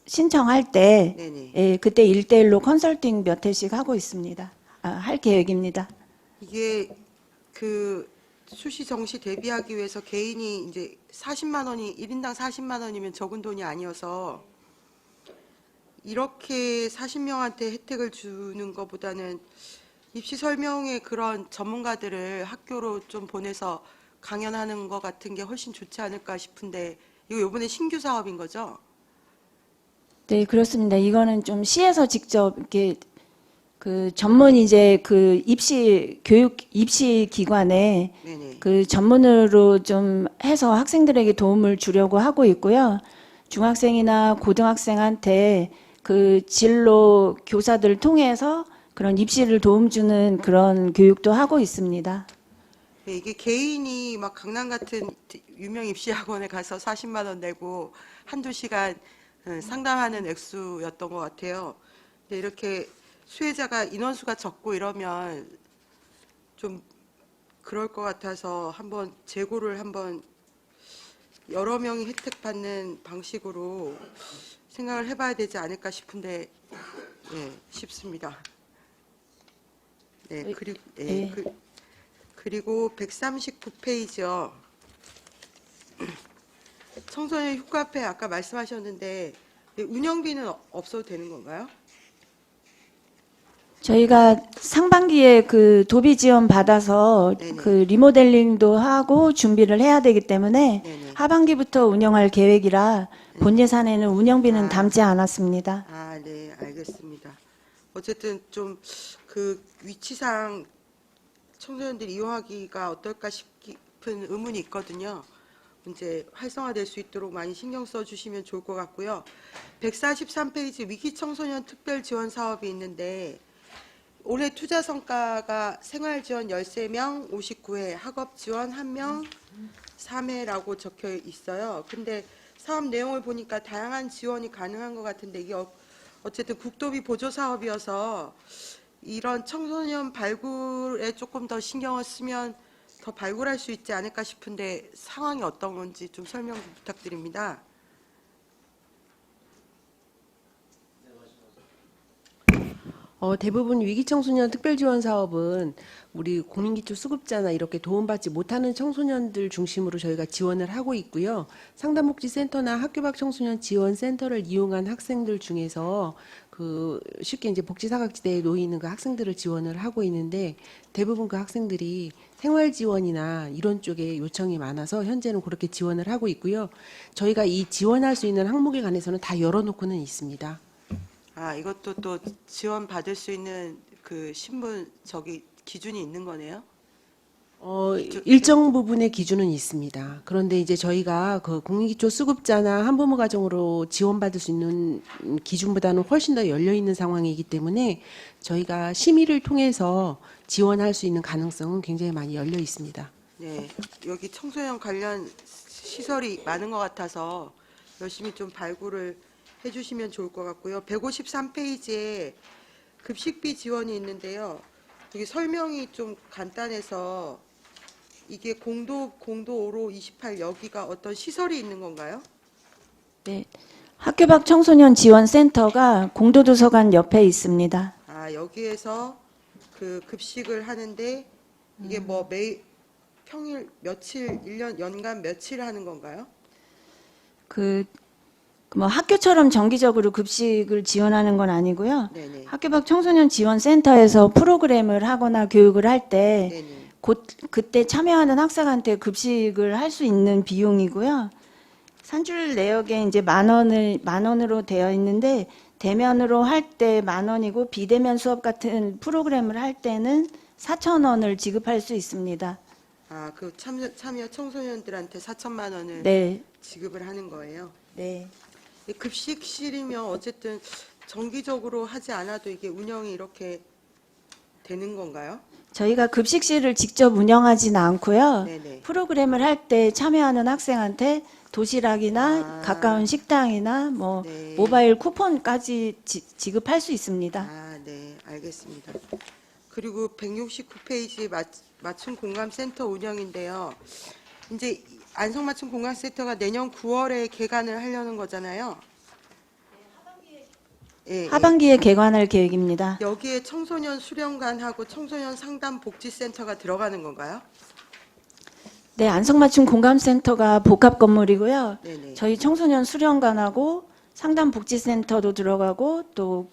신청할 때 네네. 그때 1대1로 컨설팅 몇 회씩 하고 있습니다. 할 계획입니다. 이게 그 수시 정시 대비하기 위해서 개인이 이제 40만 원이 1인당 40만 원이면 적은 돈이 아니어서 이렇게 40명한테 혜택을 주는 것보다는 입시 설명회 그런 전문가들을 학교로 좀 보내서 강연하는 것 같은 게 훨씬 좋지 않을까 싶은데 이거 이번에 신규 사업인 거죠? 네, 그렇습니다. 이거는 좀 시에서 직접 이렇게 그 전문 이제 그 입시 기관에 네네. 그 전문으로 좀 해서 학생들에게 도움을 주려고 하고 있고요. 중학생이나 고등학생한테 그 진로 교사들 통해서 그런 입시를 도움 주는 그런 교육도 하고 있습니다. 네, 이게 개인이 막 강남 같은 유명 입시학원에 가서 40만 원 내고 한두 시간 상담하는 액수였던 것 같아요. 근데 이렇게 수혜자가 인원수가 적고 이러면 좀 그럴 것 같아서 한번 재고를 한번 여러 명이 혜택 받는 방식으로 생각을 해봐야 되지 않을까 싶은데 싶습니다. 네, 그리고 네. 그리고 139페이지요. 청소년 휴카페 아까 말씀하셨는데 운영비는 없어도 되는 건가요? 저희가 상반기에 그 도비 지원 받아서 네네. 그 리모델링도 하고 준비를 해야 되기 때문에 네네. 하반기부터 운영할 계획이라 본 예산에는 운영비는 아. 담지 않았습니다. 아, 네, 알겠습니다. 어쨌든 좀 그 위치상 청소년들이 이용하기가 어떨까 싶은 의문이 있거든요. 이제 활성화될 수 있도록 많이 신경 써주시면 좋을 것 같고요. 143페이지 위기 청소년 특별 지원 사업이 있는데 올해 투자 성과가 생활 지원 13명, 59회, 학업 지원 1명, 3회라고 적혀 있어요. 근데 사업 내용을 보니까 다양한 지원이 가능한 것 같은데 이게 어쨌든 국도비 보조 사업이어서 이런 청소년 발굴에 조금 더 신경을 쓰면 더 발굴할 수 있지 않을까 싶은데 상황이 어떤 건지 좀 설명 좀 부탁드립니다. 대부분 위기청소년 특별지원 사업은 우리 국민기초 수급자나 이렇게 도움받지 못하는 청소년들 중심으로 저희가 지원을 하고 있고요. 상담복지센터나 학교 밖 청소년 지원센터를 이용한 학생들 중에서 그 쉽게 이제 복지사각지대에 놓여 있는 그 학생들을 지원을 하고 있는데 대부분 그 학생들이 생활 지원이나 이런 쪽에 요청이 많아서 현재는 그렇게 지원을 하고 있고요. 저희가 이 지원할 수 있는 항목에 관해서는 다 열어놓고는 있습니다. 아, 이것도 또 지원 받을 수 있는 그 신분 기준이 있는 거네요. 일정 부분의 기준은 있습니다. 그런데 이제 저희가 그 국민기초 수급자나 한부모 가정으로 지원받을 수 있는 기준보다는 훨씬 더 열려 있는 상황이기 때문에 저희가 심의를 통해서 지원할 수 있는 가능성은 굉장히 많이 열려 있습니다. 네, 여기 청소년 관련 시설이 많은 것 같아서 열심히 좀 발굴을 해주시면 좋을 것 같고요. 153페이지에 급식비 지원이 있는데요. 여기 설명이 좀 간단해서 이게 공도 5로 28 여기가 어떤 시설이 있는 건가요? 네, 학교 밖 청소년 지원센터가 공도도서관 옆에 있습니다. 아, 여기에서 그 급식을 하는데 이게 뭐 평일 며칠 1년 연간 며칠 하는 건가요? 뭐 학교처럼 정기적으로 급식을 지원하는 건 아니고요. 네네. 학교 밖 청소년 지원센터에서 프로그램을 하거나 교육을 할 때 네네. 그때 참여하는 학생한테 급식을 할 수 있는 비용이고요. 산출 내역에 이제 만 원으로 되어 있는데 대면으로 할 때 10,000원이고 비대면 수업 같은 프로그램을 할 때는 4,000원을 지급할 수 있습니다. 아, 그 참여 청소년들한테 4천만 원을 네, 지급을 하는 거예요. 네. 이 급식실이면 어쨌든 정기적으로 하지 않아도 이게 운영이 이렇게 되는 건가요? 저희가 급식실을 직접 운영하지는 않고요. 네네. 프로그램을 할 때 참여하는 학생한테 도시락이나 아. 가까운 식당이나 뭐 네. 모바일 쿠폰까지 지급할 수 있습니다. 아, 네, 알겠습니다. 그리고 169페이지 맞춤 공감센터 운영인데요. 이제 안성맞춤 공감센터가 내년 9월에 개관을 하려는 거잖아요. 예, 하반기에 개관할 계획입니다. 여기에 청소년 수련관하고 청소년 상담 복지센터가 들어가는 건가요? 네, 안성맞춤 공감센터가 복합 건물이고요. 네네. 저희 청소년 수련관하고 상담복지센터도 들어가고 또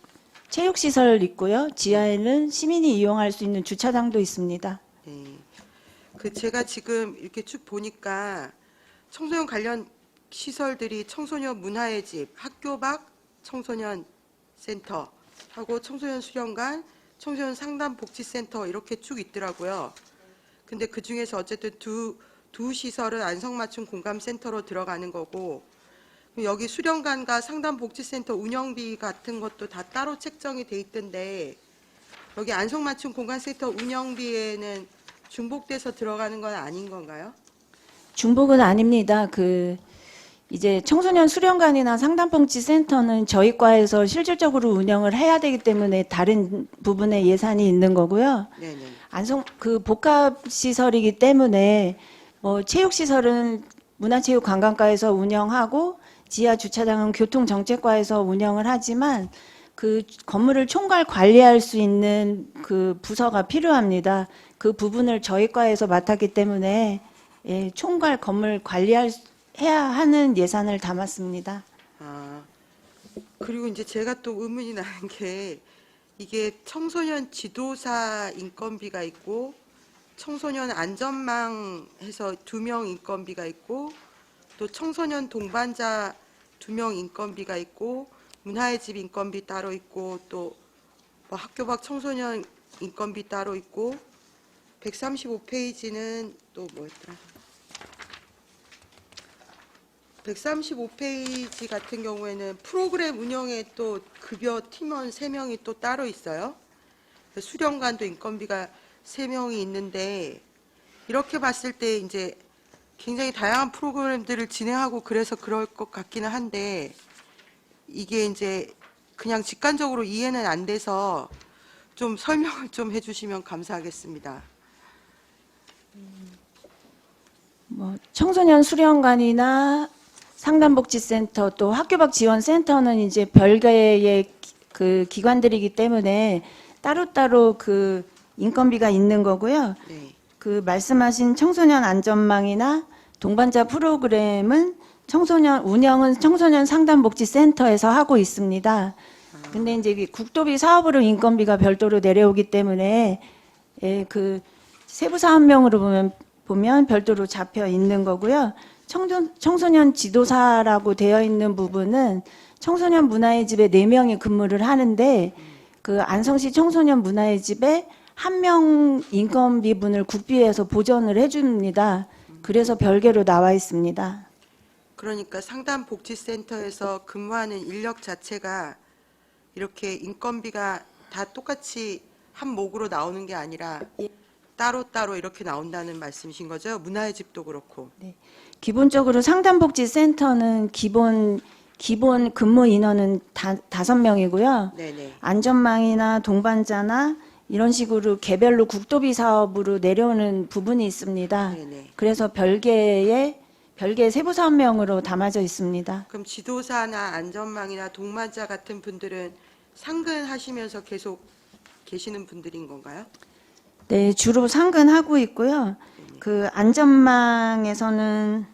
체육시설 있고요. 지하에는 시민이 이용할 수 있는 주차장도 있습니다. 네. 그 제가 지금 이렇게 쭉 보니까 청소년 관련 시설들이 청소년 문화의 집, 학교 밖 청소년 센터 하고 청소년 수련관, 청소년 상담 복지센터 이렇게 쭉 있더라고요. 근데 그 중에서 어쨌든 두 시설은 안성맞춤 공감센터로 들어가는 거고, 그럼 여기 수련관과 상담 복지센터 운영비 같은 것도 다 따로 책정이 돼 있던데, 여기 안성맞춤 공감센터 운영비에는 중복돼서 들어가는 건 아닌 건가요? 중복은 아닙니다. 이제 청소년 수련관이나 상담복지센터는 저희 과에서 실질적으로 운영을 해야 되기 때문에 다른 부분에 예산이 있는 거고요. 네네. 복합 시설이기 때문에 체육시설은 문화체육관광과에서 운영하고 지하 주차장은 교통정책과에서 운영을 하지만 그 건물을 총괄 관리할 수 있는 그 부서가 필요합니다. 그 부분을 저희 과에서 맡았기 때문에 총괄 건물 해야 하는 예산을 담았습니다. 그리고 이제 제가 또 의문이 나는 게 이게 청소년 지도사 인건비가 있고 청소년 안전망 해서 2명 인건비가 있고 또 청소년 동반자 2명 인건비가 있고 문화의 집 인건비 따로 있고 또 뭐 학교 밖 청소년 인건비 따로 있고 135페이지는 또 뭐였더라? 135페이지 같은 경우에는 프로그램 운영에 또 급여 팀원 3명이 또 따로 있어요. 수련관도 인건비가 3명이 있는데 이렇게 봤을 때 이제 굉장히 다양한 프로그램들을 진행하고 그래서 그럴 것 같기는 한데 이게 이제 그냥 직관적으로 이해는 안 돼서 좀 설명을 좀 해주시면 감사하겠습니다. 청소년 수련관이나 상담복지센터 또 학교 밖 지원센터는 이제 별개의 그 기관들이기 때문에 따로따로 그 인건비가 있는 거고요. 네. 그 말씀하신 청소년 안전망이나 동반자 프로그램은 운영은 청소년 상담복지센터에서 하고 있습니다. 근데 이제 국도비 사업으로 인건비가 별도로 내려오기 때문에 그 세부 사업명으로 보면 별도로 잡혀 있는 거고요. 청소년 지도사라고 되어 있는 부분은 청소년 문화의 집에 4명이 근무를 하는데 그 안성시 청소년 문화의 집에 1명 인건비분을 국비에서 보전을 해줍니다. 그래서 별개로 나와 있습니다. 그러니까 상담복지센터에서 근무하는 인력 자체가 이렇게 인건비가 다 똑같이 한 목으로 나오는 게 아니라 따로따로 이렇게 나온다는 말씀이신 거죠? 문화의 집도 그렇고. 기본적으로 상담복지센터는 기본 근무 인원은 5명이고요. 네네. 안전망이나 동반자나 이런 식으로 개별로 국도비 사업으로 내려오는 부분이 있습니다. 네네. 그래서 별개의 세부 사업명으로 담아져 있습니다. 그럼 지도사나 안전망이나 동반자 같은 분들은 상근하시면서 계속 계시는 분들인 건가요? 네, 주로 상근하고 있고요. 그 안전망에서는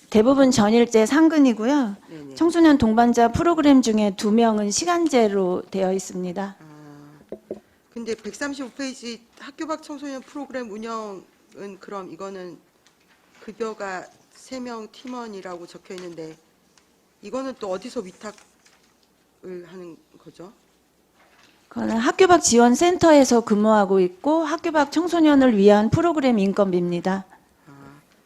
대부분 전일제 상근이고요. 네네. 청소년 동반자 프로그램 중에 2명은 시간제로 되어 있습니다. 근데 135페이지 학교 밖 청소년 프로그램 운영은 그럼 이거는 급여가 3명 팀원이라고 적혀 있는데 이거는 또 어디서 위탁을 하는 거죠? 그거는 학교 밖 지원센터에서 근무하고 있고 학교 밖 청소년을 위한 프로그램 인건비입니다.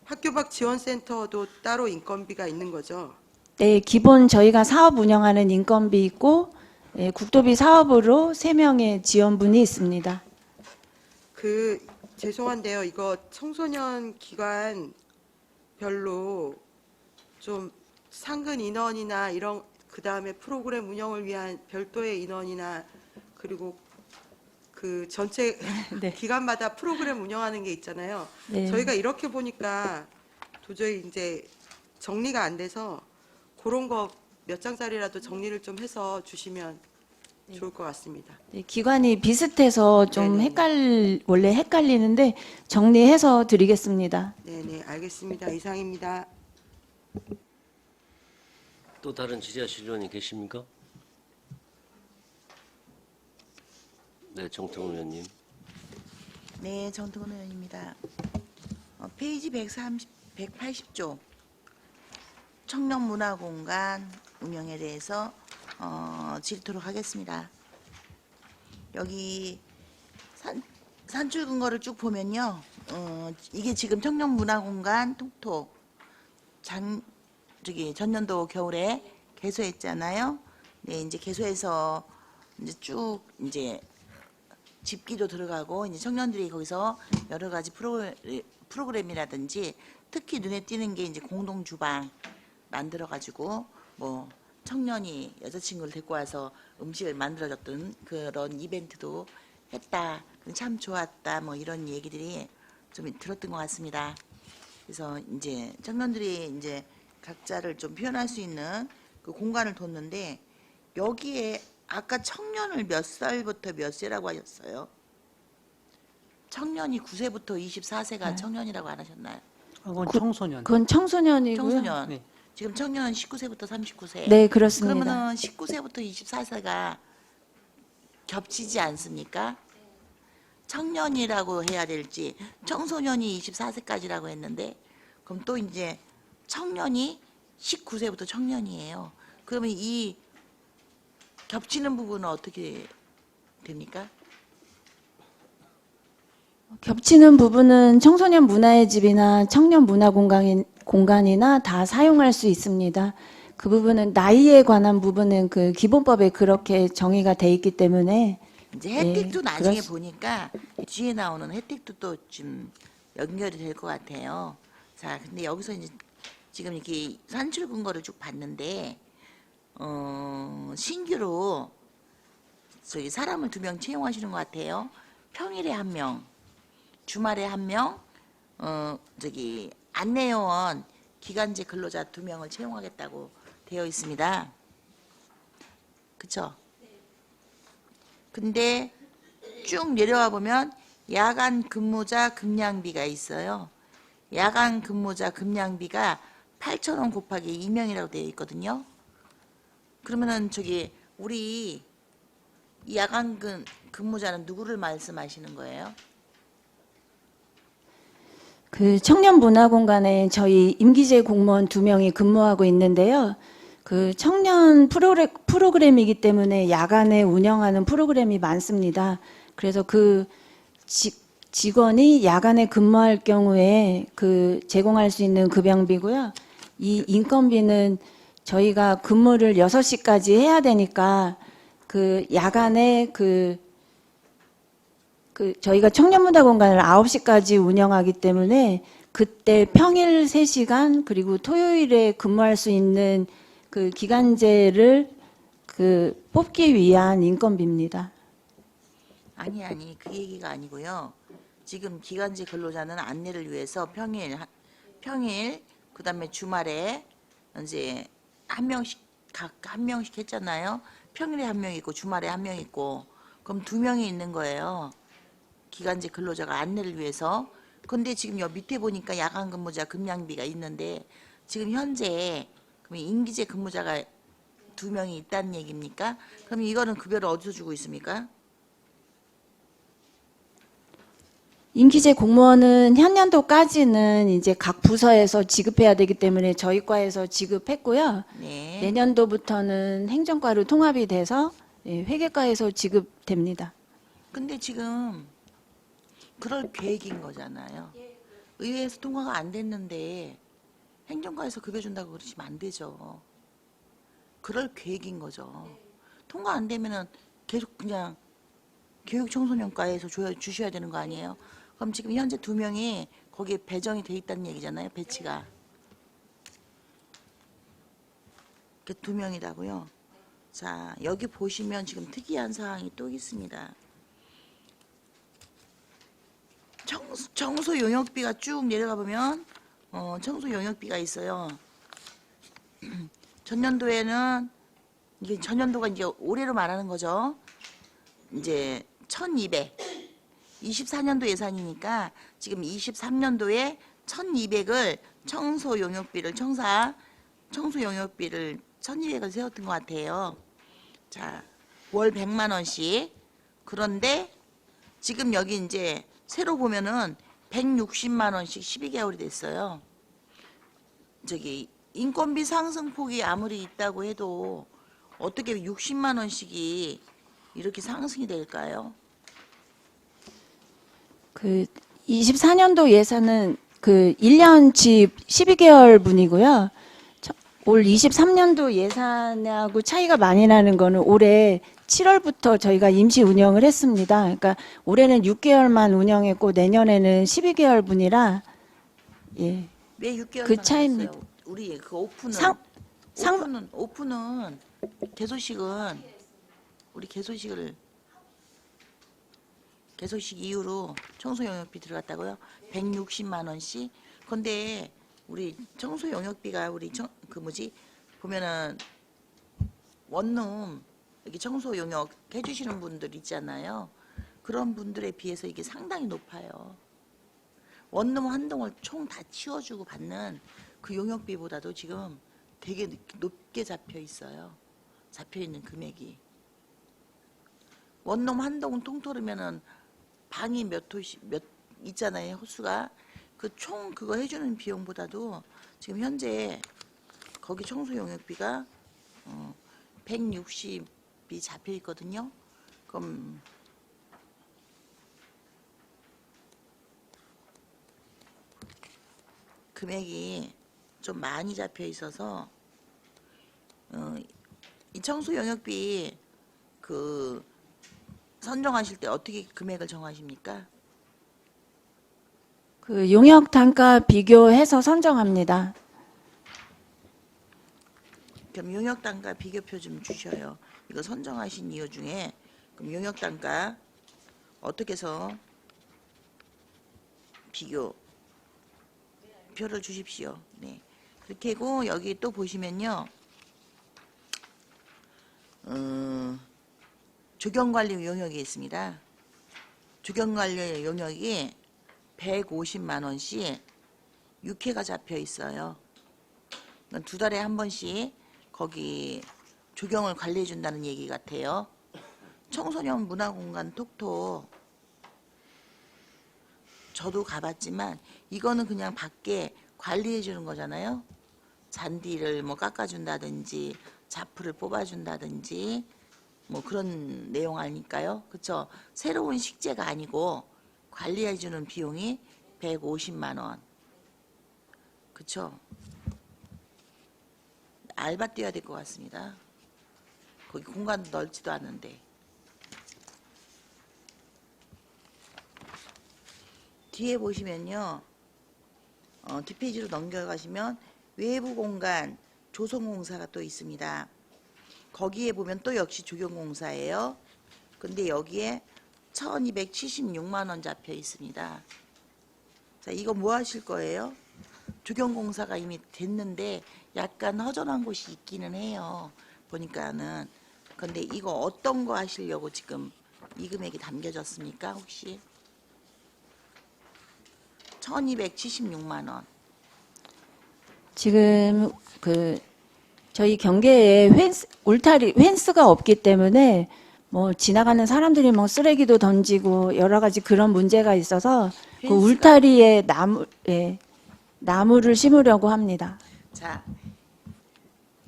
학교 밖 지원센터도 따로 인건비가 있는 거죠? 네, 기본 저희가 사업 운영하는 인건비 있고 국도비 사업으로 3명의 지원분이 있습니다. 죄송한데요. 이거 청소년 기관별로 좀 상근 인원이나 이런 그다음에 프로그램 운영을 위한 별도의 인원이나 그리고 그 전체 네. 기관마다 프로그램 운영하는 게 있잖아요. 네. 저희가 이렇게 보니까 도저히 이제 정리가 안 돼서 그런 거 몇 장짜리라도 정리를 좀 해서 주시면 좋을 것 같습니다. 네, 기관이 비슷해서 좀 네네. 원래 헷갈리는데 정리해서 드리겠습니다. 네네, 알겠습니다. 이상입니다. 또 다른 질의하실 의원이 계십니까? 네, 정태훈 의원님. 네, 정동원 의원입니다. 페이지 180조 청년문화공간 운영에 대해서 질의토록 하겠습니다. 여기 산출 근거를 쭉 보면요, 이게 지금 청년문화공간 톡톡 전년도 겨울에 개소했잖아요. 네, 이제 개소해서 이제 쭉 이제 집기도 들어가고 이제 청년들이 거기서 여러 가지 프로그램이라든지 특히 눈에 띄는 게 이제 공동 주방 만들어 가지고 뭐 청년이 여자친구를 데리고 와서 음식을 만들어줬던 그런 이벤트도 했다. 참 좋았다. 뭐 이런 얘기들이 좀 들었던 것 같습니다. 그래서 이제 청년들이 이제 각자를 좀 표현할 수 있는 그 공간을 뒀는데 여기에 아까 청년을 몇 살부터 몇 세라고 하셨어요? 청년이 9세부터 24세가 청년이라고 안 하셨나요? 그건 청소년. 그건 청소년이고요. 청소년. 네. 지금 청년은 19세부터 39세. 네, 그렇습니다. 그러면은 19세부터 24세가 겹치지 않습니까? 청년이라고 해야 될지 청소년이 24세까지라고 했는데 그럼 또 이제 청년이 19세부터 청년이에요. 그러면 이 겹치는 부분은 어떻게 됩니까? 겹치는 부분은 청소년 문화의 집이나 청년 문화 공간이나 다 사용할 수 있습니다. 그 부분은 나이에 관한 부분은 그 기본법에 그렇게 정의가 돼 있기 때문에 이제 혜택도 네, 나중에 보니까 뒤에 나오는 혜택도 또 좀 연결이 될 것 같아요. 자, 근데 여기서 이제 지금 이렇게 산출 근거를 쭉 봤는데 신규로 저기 사람을 2명 채용하시는 것 같아요. 평일에 1명, 주말에 1명, 저기 안내요원 기간제 근로자 2명을 채용하겠다고 되어 있습니다. 그쵸? 근데 쭉 내려와 보면 야간 근무자 급량비가 있어요. 야간 근무자 급량비가 8,000원 곱하기 2명이라고 되어 있거든요. 그러면은 저기 우리 이 야간 근무자는 누구를 말씀하시는 거예요? 그 청년 문화 공간에 저희 임기제 공무원 2명이 근무하고 있는데요. 그 청년 프로그램이기 때문에 야간에 운영하는 프로그램이 많습니다. 그래서 그 직원이 야간에 근무할 경우에 그 제공할 수 있는 급여비고요. 이 인건비는 저희가 근무를 6시까지 해야 되니까 그 야간에 저희가 청년문화 공간을 9시까지 운영하기 때문에 그때 평일 3시간 그리고 토요일에 근무할 수 있는 그 기간제를 그 뽑기 위한 인건비입니다. 아니 그 얘기가 아니고요. 지금 기간제 근로자는 안내를 위해서 평일 그다음에 주말에 이제 한 명씩 각 한 명씩 했잖아요. 평일에 1명 있고 주말에 1명 있고 그럼 2명이 있는 거예요. 기간제 근로자가 안내를 위해서. 근데 지금 여 밑에 보니까 야간 근무자 급량비가 있는데 지금 현재 그럼 임기제 근무자가 2명이 있다는 얘기입니까? 그럼 이거는 급여를 어디서 주고 있습니까? 임기제 공무원은 현년도까지는 이제 각 부서에서 지급해야 되기 때문에 저희 과에서 지급했고요. 네. 내년도부터는 행정과로 통합이 돼서 회계과에서 지급됩니다. 근데 지금 그럴 계획인 거잖아요. 의회에서 통과가 안 됐는데 행정과에서 급여 준다고 그러시면 안 되죠. 그럴 계획인 거죠. 통과 안 되면은 계속 그냥 교육청소년과에서 주셔야 되는 거 아니에요? 그럼 지금 현재 2명이 거기에 배정이 돼 있다는 얘기잖아요. 배치가. 그 2명이라고요. 자, 여기 보시면 지금 특이한 사항이 또 있습니다. 청소 용역비가 쭉 내려가 보면 청소 용역비가 있어요. 전년도에는 이게 전년도가 이제 올해로 말하는 거죠. 이제 1,200. 24년도 예산이니까 지금 23년도에 1,200을 청소 용역비를 청소 용역비를 1,200을 세웠던 것 같아요. 자, 월 100만 원씩. 그런데 지금 여기 이제 새로 보면은 160만 원씩 12개월이 됐어요. 저기 인건비 상승폭이 아무리 있다고 해도 어떻게 60만 원씩이 이렇게 상승이 될까요? 그 24년도 예산은 그 1년치 12개월 분이고요. 올 23년도 예산하고 차이가 많이 나는 거는 올해 7월부터 저희가 임시 운영을 했습니다. 그러니까 올해는 6개월만 운영했고 내년에는 12개월 분이라 예. 왜 6개월만 그 차이입니다. 했어요? 우리 그 오픈은 상- 오픈은 개소식은 우리 개소식 이후로 청소 용역비 들어갔다고요? 160만 원씩. 근데 우리 청소 용역비가 우리 보면은 원룸 이렇게 청소 용역 해주시는 분들 있잖아요. 그런 분들에 비해서 이게 상당히 높아요. 원룸 한 동을 총 다 치워주고 받는 그 용역비보다도 지금 되게 높게 잡혀 있어요. 잡혀 있는 금액이. 원룸 한 동 통틀으면은 방이 몇 있잖아요. 호수가. 그 총 그거 해주는 비용보다도 지금 현재 거기 청소 용역비가 160이 잡혀 있거든요. 그럼 금액이 좀 많이 잡혀 있어서 이 청소 용역비 그 선정하실 때 어떻게 금액을 정하십니까? 그 용역 단가 비교해서 선정합니다. 그럼 용역 단가 비교표 좀 주셔요. 이거 선정하신 이유 중에 그럼 용역 단가 어떻게 해서 비교표를 주십시오. 네. 그렇게 하고 여기 또 보시면요. 조경관리 용역이 있습니다. 조경관리 용역이 150만 원씩 6회가 잡혀 있어요. 두 달에 한 번씩 거기 조경을 관리해 준다는 얘기 같아요. 청소년 문화공간 톡톡 저도 가봤지만 이거는 그냥 밖에 관리해 주는 거잖아요. 잔디를 뭐 깎아준다든지 자프를 뽑아준다든지 뭐 그런 내용 아닐까요? 그렇죠? 새로운 식재가 아니고 관리해 주는 비용이 150만 원. 그렇죠? 알바 뛰어야 될 것 같습니다. 거기 공간도 넓지도 않은데. 뒤에 보시면요. 뒷페이지로 넘겨가시면 외부 공간 조성공사가 또 있습니다. 거기에 보면 또 역시 조경공사예요. 근데 여기에 1,276만 원 잡혀 있습니다. 자, 이거 뭐 하실 거예요? 조경공사가 이미 됐는데 약간 허전한 곳이 있기는 해요. 보니까는. 근데 이거 어떤 거 하시려고 지금 이 금액이 담겨졌습니까? 혹시? 1,276만 원. 지금 그 저희 경계에 펜스가 없기 때문에 뭐 지나가는 사람들이 뭐 쓰레기도 던지고 여러 가지 그런 문제가 있어서 그 펜스가- 울타리에 나무를 심으려고 합니다. 자,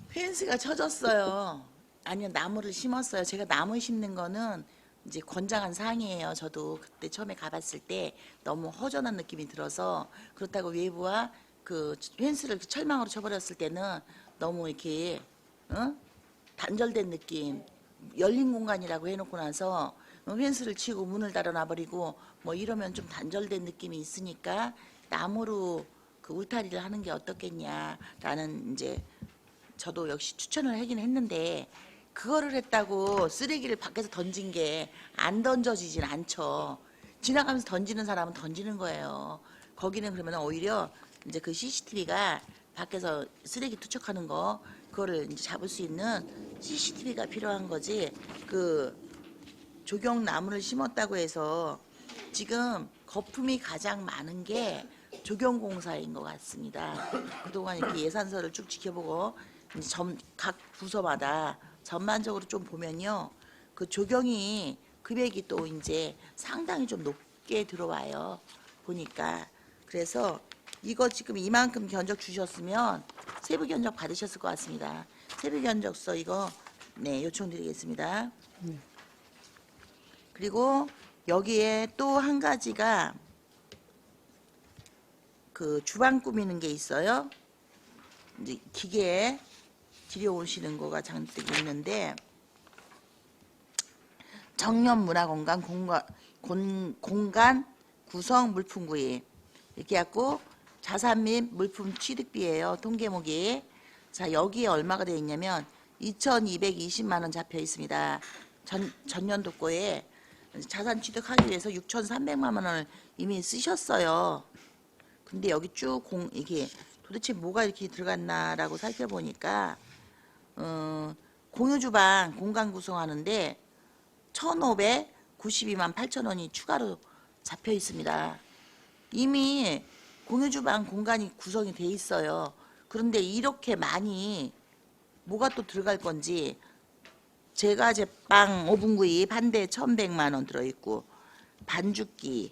펜스가 쳐졌어요. 아니요, 나무를 심었어요. 제가 나무 심는 거는 이제 권장한 사항이에요. 저도 그때 처음에 가봤을 때 너무 허전한 느낌이 들어서 그렇다고 외부와 그 펜스를 철망으로 쳐버렸을 때는 너무 이렇게 단절된 느낌, 열린 공간이라고 해놓고 나서 펜스를 치고 문을 달아놔버리고 뭐 이러면 좀 단절된 느낌이 있으니까 나무로 그 울타리를 하는 게 어떻겠냐라는 이제 저도 역시 추천을 하긴 했는데 그거를 했다고 쓰레기를 밖에서 던진 게 안 던져지진 않죠. 지나가면서 던지는 사람은 던지는 거예요. 거기는 그러면 오히려 이제 그 CCTV가 밖에서 쓰레기 투척하는 거 그거를 이제 잡을 수 있는 CCTV가 필요한 거지. 그 조경 나무를 심었다고 해서 지금 거품이 가장 많은 게 조경공사인 것 같습니다. 그동안 이렇게 예산서를 쭉 지켜보고 이제 각 부서마다 전반적으로 좀 보면요, 그 조경이 금액이 또 이제 상당히 좀 높게 들어와요. 보니까. 그래서 이거 지금 이만큼 견적 주셨으면 세부 견적 받으셨을 것 같습니다. 세부 견적서 이거 네, 요청드리겠습니다. 그리고 여기에 또 한 가지가 그 주방 꾸미는 게 있어요. 이제 기계에 들여오시는 거가 잔뜩 있는데, 정년 문화공간 공간 구성 물품 구입 이렇게 해갖고 자산 및 물품 취득비예요. 통계목이. 자, 여기에 얼마가 되어 있냐면 2,220만 원 잡혀 있습니다. 전년도 거에 자산 취득하기 위해서 6,300만 원을 이미 쓰셨어요. 근데 여기 쭉 이게 도대체 뭐가 이렇게 들어갔나라고 살펴보니까 공유주방 공간 구성하는데 1,592만 8천 원이 추가로 잡혀 있습니다. 이미 공유주방 공간이 구성이 돼 있어요. 그런데 이렇게 많이 뭐가 또 들어갈 건지, 제과 제빵 오븐 구입 한 대에 1,100만 원 들어있고, 반죽기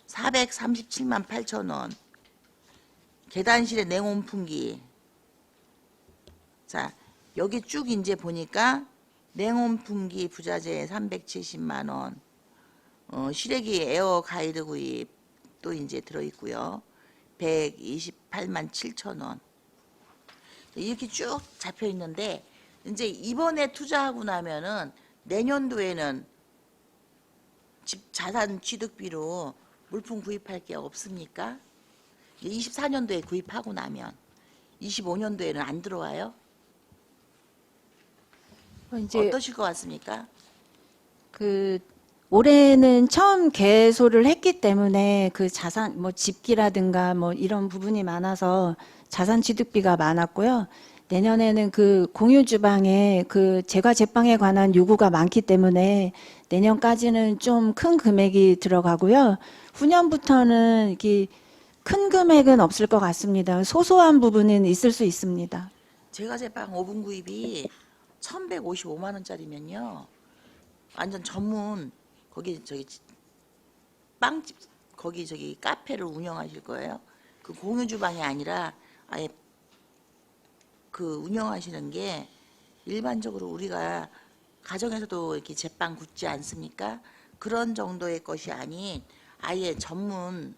437만 8천 원, 계단실에 냉온풍기. 자, 여기 쭉 이제 보니까 냉온풍기 부자재 370만 원, 실외기 에어 가이드 구입 또 이제 들어있고요. 128만 7천 원. 이렇게 쭉 잡혀 있는데, 이제 이번에 투자하고 나면은 내년도에는 집 자산 취득비로 물품 구입할 게 없습니까? 24년도에 구입하고 나면 25년도에는 안 들어와요? 이제 어떠실 것 같습니까? 그 올해는 처음 개소를 했기 때문에 그 자산 뭐 집기라든가 뭐 이런 부분이 많아서 자산 취득비가 많았고요. 내년에는 그 공유 주방에 그 제과 제빵에 관한 요구가 많기 때문에 내년까지는 좀 큰 금액이 들어가고요. 후년부터는 이렇게 큰 금액은 없을 것 같습니다. 소소한 부분은 있을 수 있습니다. 제과 제빵 오븐 구입이 1,155만 원짜리면요, 완전 전문 거기 저기 빵집 거기 저기 카페를 운영하실 거예요. 그 공유 주방이 아니라 아예 그 운영하시는 게 일반적으로 우리가 가정에서도 이렇게 제빵 굽지 않습니까? 그런 정도의 것이 아닌 아예 전문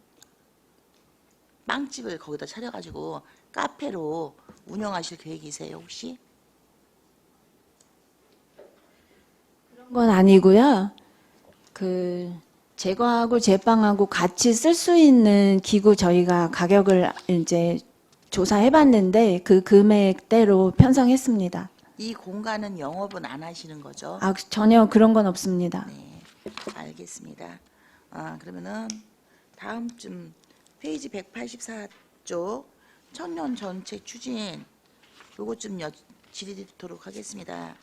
빵집을 거기다 차려가지고 카페로 운영하실 계획이세요, 혹시? 그런 건 아니고요. 그 제과하고 제빵하고 같이 쓸 수 있는 기구 저희가 가격을 이제 조사해봤는데 그 금액대로 편성했습니다. 이 공간은 영업은 안 하시는 거죠? 아, 전혀 그런 건 없습니다. 네, 알겠습니다. 그러면은 다음쯤 페이지 184쪽 청년 정책 추진 요것 좀 질의드리도록 하겠습니다.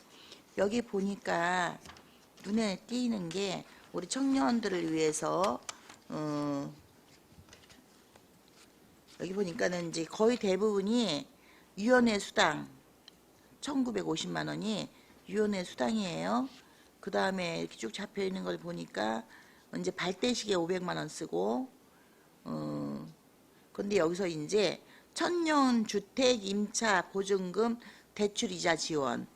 여기 보니까 눈에 띄는 게 우리 청년들을 위해서 여기 보니까는 이제 거의 대부분이 유연회 수당 1,950만 원이 유연회 수당이에요. 그 다음에 이렇게 쭉 잡혀 있는 걸 보니까 이제 발대식에 500만 원 쓰고, 근데 여기서 이제 청년 주택 임차 보증금 대출이자 지원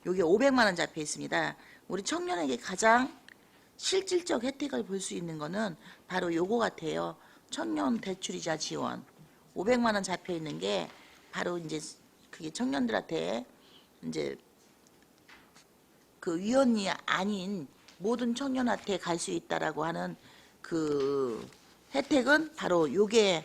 요게 500만 원 잡혀 있습니다. 우리 청년에게 가장 실질적 혜택을 볼 수 있는 거는 바로 요거 같아요. 청년 대출이자 지원 500만 원 잡혀 있는 게 바로 이제 그게 청년들한테 이제 그 위원이 아닌 모든 청년한테 갈 수 있다라고 하는 그 혜택은 바로 요게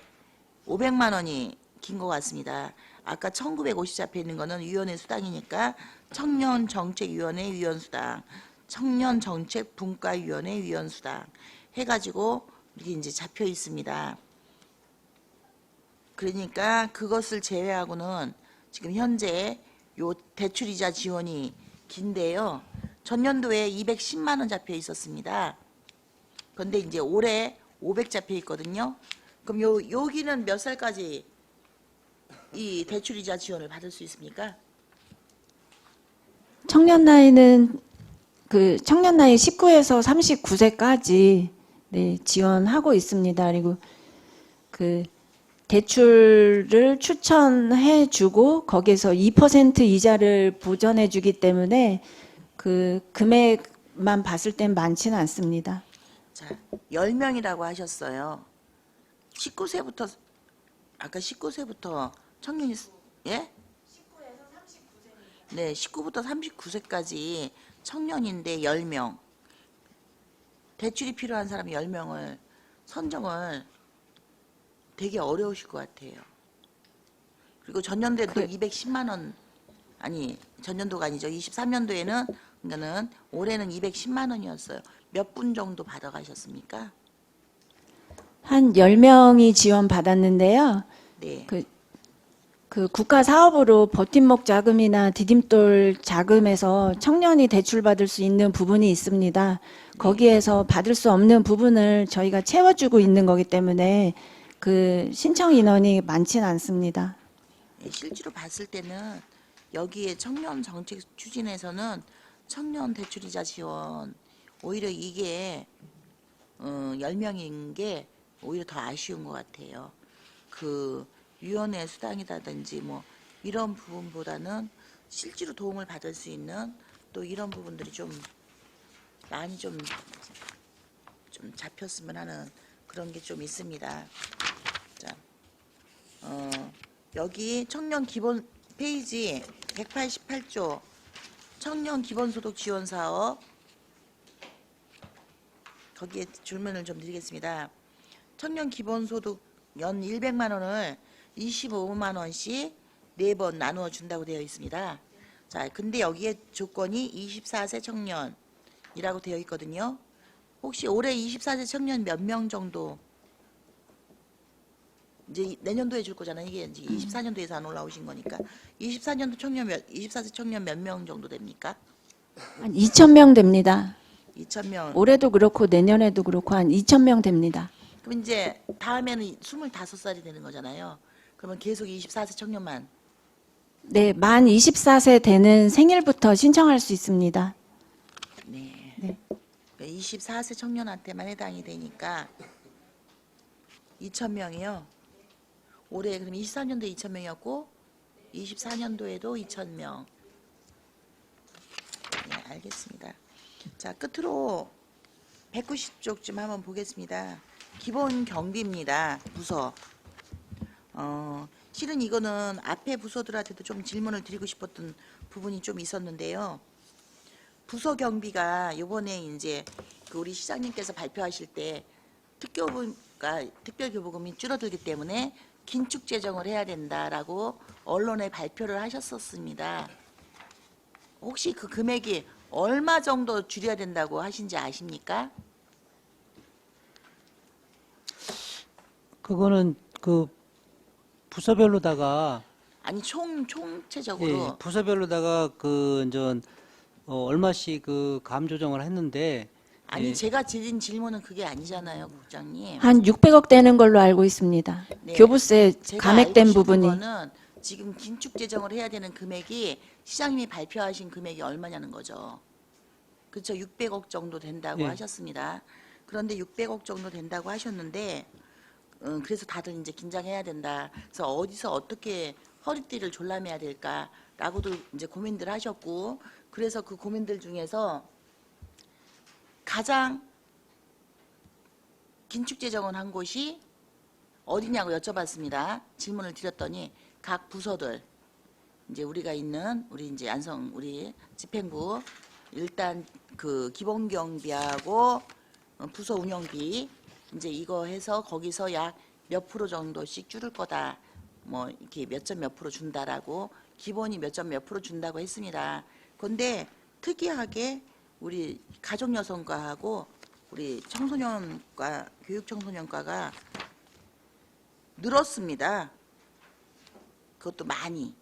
500만 원이 긴 것 같습니다. 아까 1950 잡혀 있는 거는 위원회 수당이니까 청년정책위원회 위원수당, 청년정책분과위원회 위원수당 해가지고 이렇게 이제 잡혀 있습니다. 그러니까 그것을 제외하고는 지금 현재 요 대출이자 지원이 긴데요. 전년도에 210만 원 잡혀 있었습니다. 그런데 이제 올해 500 잡혀 있거든요. 그럼 여기는 몇 살까지 이 대출이자 지원을 받을 수 있습니까? 청년 나이는 청년 나이 19에서 39세까지 네, 지원하고 있습니다. 그리고 대출을 추천해 주고 거기에서 2% 이자를 보전해 주기 때문에 금액만 봤을 땐 많지는 않습니다. 자, 10명이라고 하셨어요. 19세부터 아까 19세부터 청년이 예? 19에서 39세. 네, 19부터 39세까지 청년인데 10명. 대출이 필요한 사람 10명을 선정을 되게 어려우실 것 같아요. 그리고 전년도에도 210만 원 아니 전년도가 아니죠. 23년도에는 그러니까는 올해는 210만 원이었어요. 몇 분 정도 받아가셨습니까? 한 10명이 지원받았는데요. 네. 그 국가 사업으로 버팀목 자금이나 디딤돌 자금에서 청년이 대출받을 수 있는 부분이 있습니다. 거기에서 받을 수 없는 부분을 저희가 채워주고 있는 거기 때문에 신청 인원이 많지는 않습니다. 예, 실제로 봤을 때는 여기에 청년 정책 추진에서는 청년 대출이자 지원 오히려 이게 10명인 게 오히려 더 아쉬운 것 같아요. 위원회 수당이라든지 뭐 이런 부분보다는 실제로 도움을 받을 수 있는 또 이런 부분들이 좀 많이 좀 잡혔으면 하는 그런 게 좀 있습니다. 자, 여기 청년 기본 페이지 188조 청년 기본소득 지원 사업 거기에 질문을 좀 드리겠습니다. 청년 기본소득 연 100만 원을 25만 원씩 4번 나누어 준다고 되어 있습니다. 자, 근데 여기에 조건이 24세 청년이라고 되어 있거든요. 혹시 올해 24세 청년 몇 명 정도 이제 내년도에 줄 거잖아요. 이게 이제 24년도에서 안 올라오신 거니까 24년도 청년 24세 청년 몇 명 정도 됩니까? 한 2,000명 됩니다. 2,000명. 올해도 그렇고 내년에도 그렇고 한 2,000명 됩니다. 그럼 이제 다음에는 25살이 되는 거잖아요. 그러면 계속 24세 청년만. 네, 만 24세 되는 생일부터 신청할 수 있습니다. 네. 네. 24세 청년한테만 해당이 되니까 2,000명이요. 올해 그럼 23년도에 2,000명이었고 24년도에도 2,000명. 네, 알겠습니다. 자, 끝으로 190쪽쯤 한번 보겠습니다. 기본 경비입니다. 부서. 실은 이거는 앞에 부서들한테도 좀 질문을 드리고 싶었던 부분이 좀 있었는데요. 부서 경비가 이번에 이제 우리 시장님께서 발표하실 때 특별교부금이 줄어들기 때문에 긴축 재정을 해야 된다라고 언론에 발표를 하셨었습니다. 혹시 그 금액이 얼마 정도 줄여야 된다고 하신지 아십니까? 그거는 부서별로다가 아니 총체적으로 예, 부서별로다가 얼마씩 감 조정을 했는데 아니 예. 제가 드린 질문은 그게 아니잖아요, 국장님. 한 600억 되는 걸로 알고 있습니다. 네. 교부세 제가 감액된 알고 싶은 부분이. 거는 지금 긴축 재정을 해야 되는 금액이 시장님이 발표하신 금액이 얼마냐는 거죠. 그렇죠. 600억 정도 된다고 예. 하셨습니다. 그런데 600억 정도 된다고 하셨는데 그래서 다들 이제 긴장해야 된다. 그래서 어디서 어떻게 허리띠를 졸라매야 될까라고도 이제 고민들 하셨고 그래서 그 고민들 중에서 가장 긴축 재정을 한 곳이 어디냐고 여쭤봤습니다. 질문을 드렸더니 각 부서들 이제 우리가 있는 우리 이제 안성 우리 집행부 일단 그 기본 경비하고 부서 운영비 이제 이거 해서 거기서 약 몇 프로 정도씩 줄을 거다. 뭐 이렇게 몇 점 몇 프로 준다라고 기본이 몇 점 몇 프로 준다고 했습니다. 그런데 특이하게 우리 가족여성과하고 우리 청소년과 교육청소년과가 늘었습니다. 그것도 많이.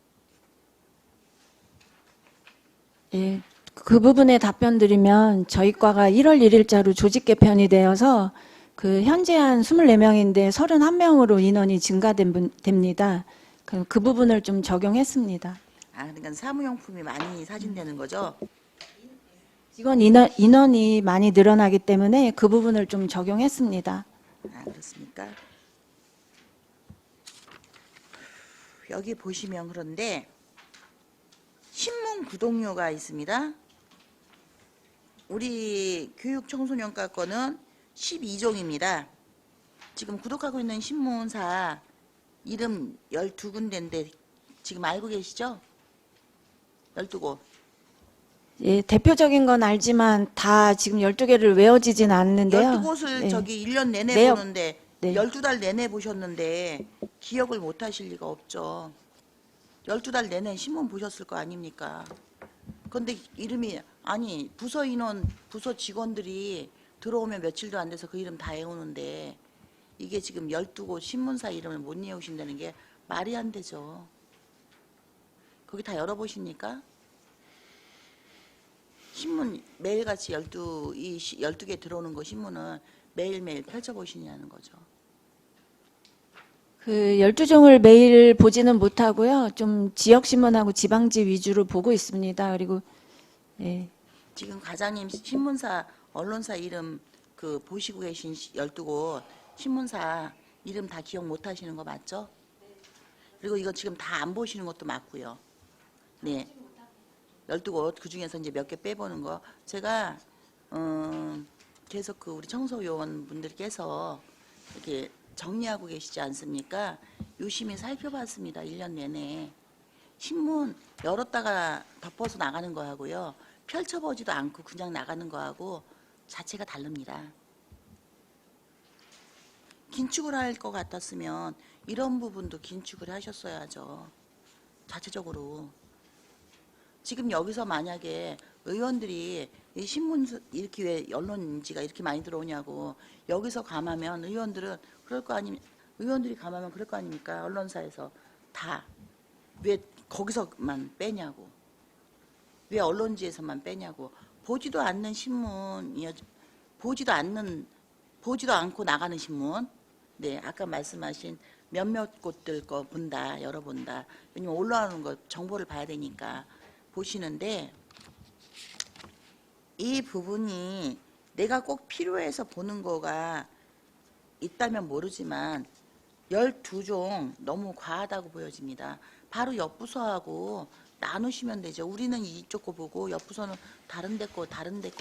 예, 그 부분에 답변 드리면 저희 과가 1월 1일자로 조직 개편이 되어서 그 현재 한 24명인데 31명으로 인원이 증가됩니다. 그 부분을 좀 적용했습니다. 아, 그러니까 사무용품이 많이 사진되는 거죠? 직원 인원이 많이 늘어나기 때문에 그 부분을 좀 적용했습니다. 아, 그렇습니까? 여기 보시면 그런데 신문 구독료가 있습니다. 우리 교육청소년과 거는 12종입니다. 지금 구독하고 있는 신문사 이름 12군데인데 지금 알고 계시죠? 12곳. 예, 대표적인 건 알지만 다 지금 12개를 외워지진 않는데요. 12곳을 예. 저기 1년 내내 내역, 보는데 네. 12달 내내 보셨는데 기억을 못 하실 리가 없죠. 12달 내내 신문 보셨을 거 아닙니까? 그런데 이름이 아니 부서 인원, 부서 직원들이 들어오면 며칠도 안 돼서 그 이름 다 외우는데 이게 지금 12곳 신문사 이름을 못 외우신다는 게 말이 안 되죠. 거기 다 열어보십니까? 신문 매일같이 12개 들어오는 거 신문을 매일매일 펼쳐보시냐는 거죠. 그 12종을 매일 보지는 못하고요. 좀 지역신문하고 지방지 위주로 보고 있습니다. 그리고 예. 지금 과장님 신문사 언론사 이름 그 보시고 계신 12곳 신문사 이름 다 기억 못 하시는 거 맞죠? 그리고 이거 지금 다 안 보시는 것도 맞고요. 네. 12곳 그중에서 이제 몇 개 빼보는 거 제가 계속 그 우리 청소요원 분들께서 이렇게 정리하고 계시지 않습니까? 유심히 살펴봤습니다. 1년 내내. 신문 열었다가 덮어서 나가는 거하고요. 펼쳐보지도 않고 그냥 나가는 거하고 자체가 다릅니다. 긴축을 할 것 같았으면 이런 부분도 긴축을 하셨어야죠. 자체적으로. 지금 여기서 만약에 의원들이 이 신문 이렇게 왜 언론지가 이렇게 많이 들어오냐고 여기서 감하면 의원들은 그럴 거 아니 의원들이 감하면 그럴 거 아닙니까? 언론사에서 다 왜 거기서만 빼냐고 왜 언론지에서만 빼냐고 보지도 않는 신문이 보지도 않고 나가는 신문 네 아까 말씀하신 몇몇 곳들 거 본다 열어본다 왜냐면 올라오는 거 정보를 봐야 되니까 보시는데 이 부분이 내가 꼭 필요해서 보는 거가 있다면 모르지만 12종 너무 과하다고 보여집니다. 바로 옆 부서하고 나누시면 되죠. 우리는 이쪽 거 보고 옆 부서는 다른 데 거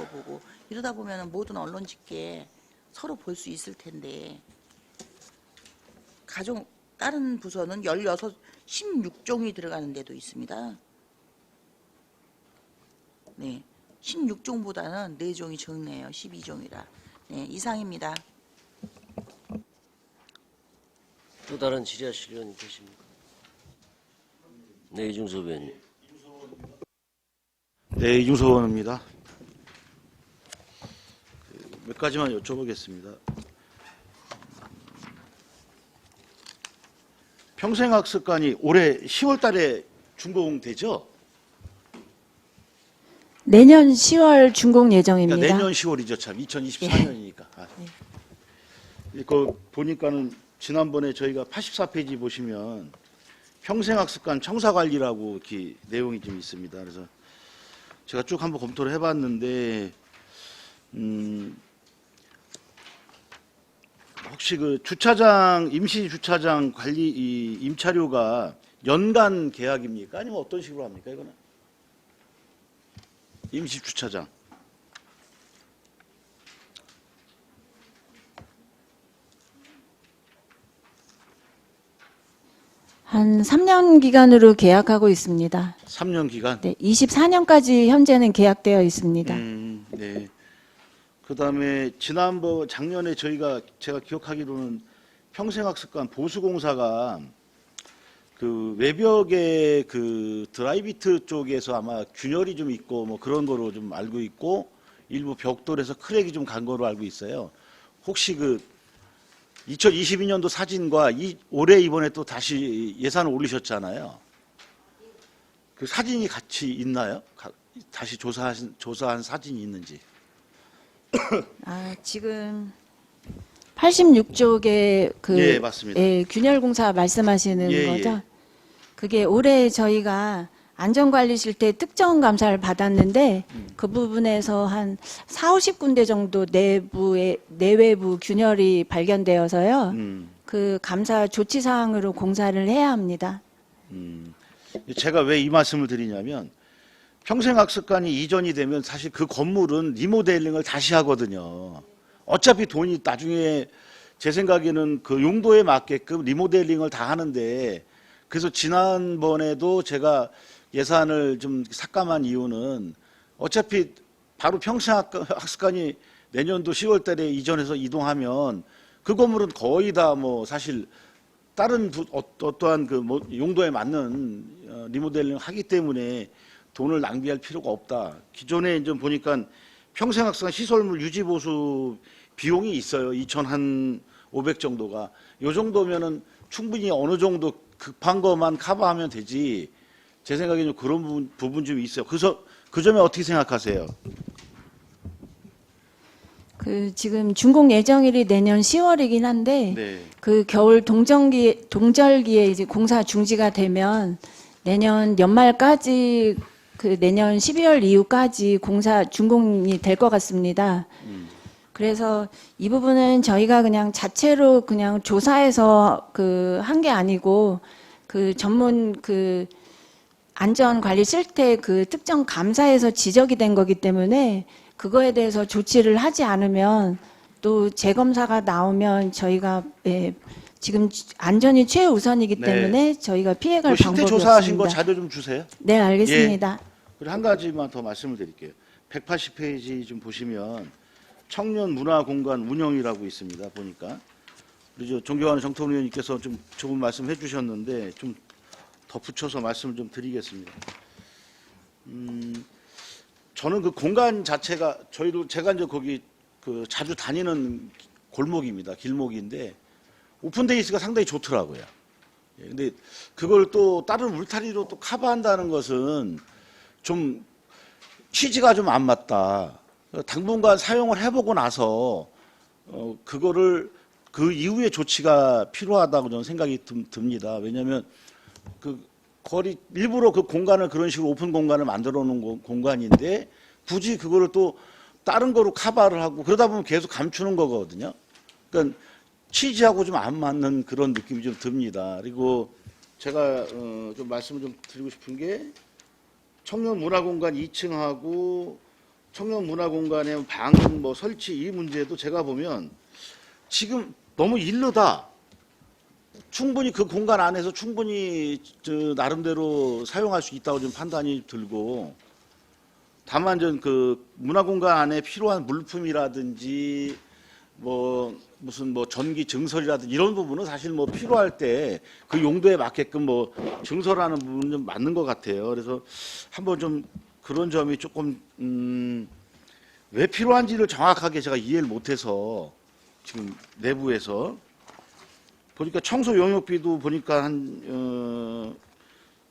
보고 이러다 보면 모든 언론직계 서로 볼 수 있을 텐데 다른 부서는 16종이 들어가는 데도 있습니다. 네, 16종보다는 4종이 적네요. 12종이라. 네, 이상입니다. 또 다른 질의하실 의원님 계십니까? 네, 이중섭 의원님. 네, 이중섭 의원입니다. 몇 가지만 여쭤보겠습니다. 평생학습관이 올해 10월 달에 준공되죠? 내년 10월 준공 예정입니다. 그러니까 내년 10월이죠, 참. 2024년이니까. 그 보니까는 지난번에 저희가 84페이지 보시면 평생학습관 청사관리라고 이렇게 내용이 좀 있습니다. 그래서 제가 쭉 한번 검토를 해봤는데 혹시 그 주차장 임시 주차장 관리 이 임차료가 연간 계약입니까? 아니면 어떤 식으로 합니까? 이거는 임시 주차장. 한 3년 기간으로 계약하고 있습니다. 3년 기간. 네, 24년까지 현재는 계약되어 있습니다. 네. 그다음에 작년에 제가 기억하기로는 평생학습관 보수공사가 그 외벽에 그 드라이비트 쪽에서 아마 균열이 좀 있고 뭐 그런 거로 좀 알고 있고 일부 벽돌에서 크랙이 좀 간 거로 알고 있어요. 혹시 그 2022년도 사진과 올해 이번에 또 다시 예산을 올리셨잖아요. 그 사진이 같이 있나요? 다시 조사한 사진이 있는지. 지금 86쪽에 그 예, 맞습니다. 균열공사 말씀하시는 예, 거죠? 예. 그게 올해 저희가 안전관리실 때 특정 감사를 받았는데 그 부분에서 한 4, 50군데 정도 내외부 균열이 발견되어서요. 그 감사 조치 사항으로 공사를 해야 합니다. 제가 왜 이 말씀을 드리냐면 평생학습관이 이전이 되면 사실 그 건물은 리모델링을 다시 하거든요. 어차피 돈이 나중에 제 생각에는 그 용도에 맞게끔 리모델링을 다 하는데, 그래서 지난번에도 제가 예산을 좀 삭감한 이유는 어차피 바로 평생학습관이 내년도 10월 달에 이전해서 이동하면 그 건물은 거의 다 뭐 사실 다른 어떠한 그 뭐 용도에 맞는 리모델링을 하기 때문에 돈을 낭비할 필요가 없다. 기존에 좀 보니까 평생학습관 시설물 유지 보수 비용이 있어요. 2,500 정도가. 요 정도면은 충분히 어느 정도 급한 것만 커버하면 되지. 제 생각에는 그런 부분 좀 있어요. 그래서 그 점에 어떻게 생각하세요? 그 지금 준공 예정일이 내년 10월이긴 한데 네. 그 겨울 동절기에 이제 공사 중지가 되면 내년 연말까지 그 내년 12월 이후까지 공사 준공이 될 것 같습니다. 그래서 이 부분은 저희가 그냥 자체로 그냥 조사해서 그 한 게 아니고 그 전문 그 안전관리 실태 그 특정 감사에서 지적이 된 거기 때문에 그거에 대해서 조치를 하지 않으면 또 재검사가 나오면 저희가 지금 안전이 최우선이기 네. 때문에 저희가 피해갈 그 방법이 실태 조사하신 거 없습니다. 자료 좀 주세요. 네, 알겠습니다. 그리고 한 가지만 더 말씀을 드릴게요. 180페이지 좀 보시면 청년 문화 공간 운영이라고 있습니다. 보니까 우리 저 존경하는 정태훈 의원님께서 좀 좋은 말씀해 주셨는데 좀 덧붙여서 말씀을 좀 드리겠습니다. 저는 그 공간 자체가 제가 이제 거기 그 자주 다니는 골목입니다. 길목인데 오픈데이스가 상당히 좋더라고요. 예, 근데 그걸 또 다른 울타리로 또 커버한다는 것은 좀 취지가 좀 안 맞다. 당분간 사용을 해보고 나서 그거를 그 이후에 조치가 필요하다고 저는 생각이 듭니다. 왜냐하면 그 거리 일부러 그 공간을 그런 식으로 오픈 공간을 만들어 놓은 공간인데 굳이 그거를 또 다른 거로 커버를 하고 그러다 보면 계속 감추는 거거든요. 그러니까 취지하고 좀 안 맞는 그런 느낌이 좀 듭니다. 그리고 제가 좀 말씀을 좀 드리고 싶은 게 청년 문화공간 2층하고 청년 문화공간의 방 뭐 설치 이 문제도 제가 보면 지금 너무 이르다. 충분히 그 공간 안에서 충분히 나름대로 사용할 수 있다고 좀 판단이 들고, 다만 그 문화공간 안에 필요한 물품이라든지 뭐 무슨 뭐 전기 증설이라든지 이런 부분은 사실 뭐 필요할 때 그 용도에 맞게끔 뭐 증설하는 부분은 좀 맞는 것 같아요. 그래서 한번 좀 그런 점이 조금 왜 필요한지를 정확하게 제가 이해를 못해서 지금 내부에서 보니까 청소 용역비도 보니까 한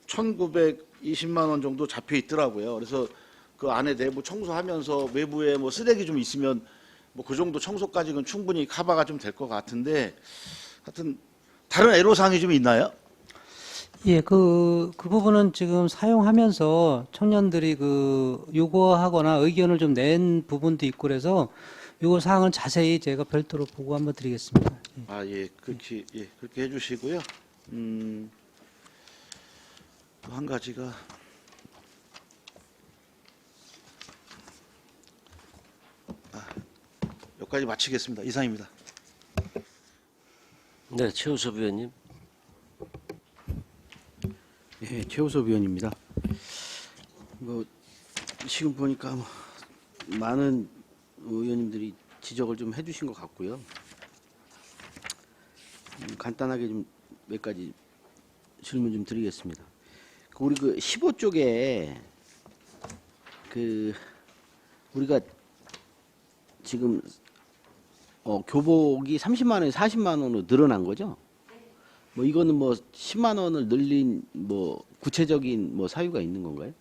1,920만 원 정도 잡혀 있더라고요. 그래서 그 안에 내부 청소하면서 외부에 뭐 쓰레기 좀 있으면 뭐 그 정도 청소까지는 충분히 커버가 좀 될 것 같은데, 하여튼 다른 애로사항이 좀 있나요? 예, 그 부분은 지금 사용하면서 청년들이 그 요구하거나 의견을 좀 낸 부분도 있고 그래서 요 사항은 자세히 제가 별도로 보고 한번 드리겠습니다. 예. 아, 예, 그렇게 해주시고요. 또 한 가지가 여기까지 마치겠습니다. 이상입니다. 네, 최우섭 의원님. 예, 최우섭 의원입니다. 뭐 지금 보니까 뭐 많은 의원님들이 지적을 좀 해주신 것 같고요. 간단하게 좀 몇 가지 질문 좀 드리겠습니다. 우리 그 15쪽에 그 우리가 지금 교복이 30만 원에 40만 원으로 늘어난 거죠? 뭐 이거는 뭐 10만 원을 늘린 뭐 구체적인 뭐 사유가 있는 건가요?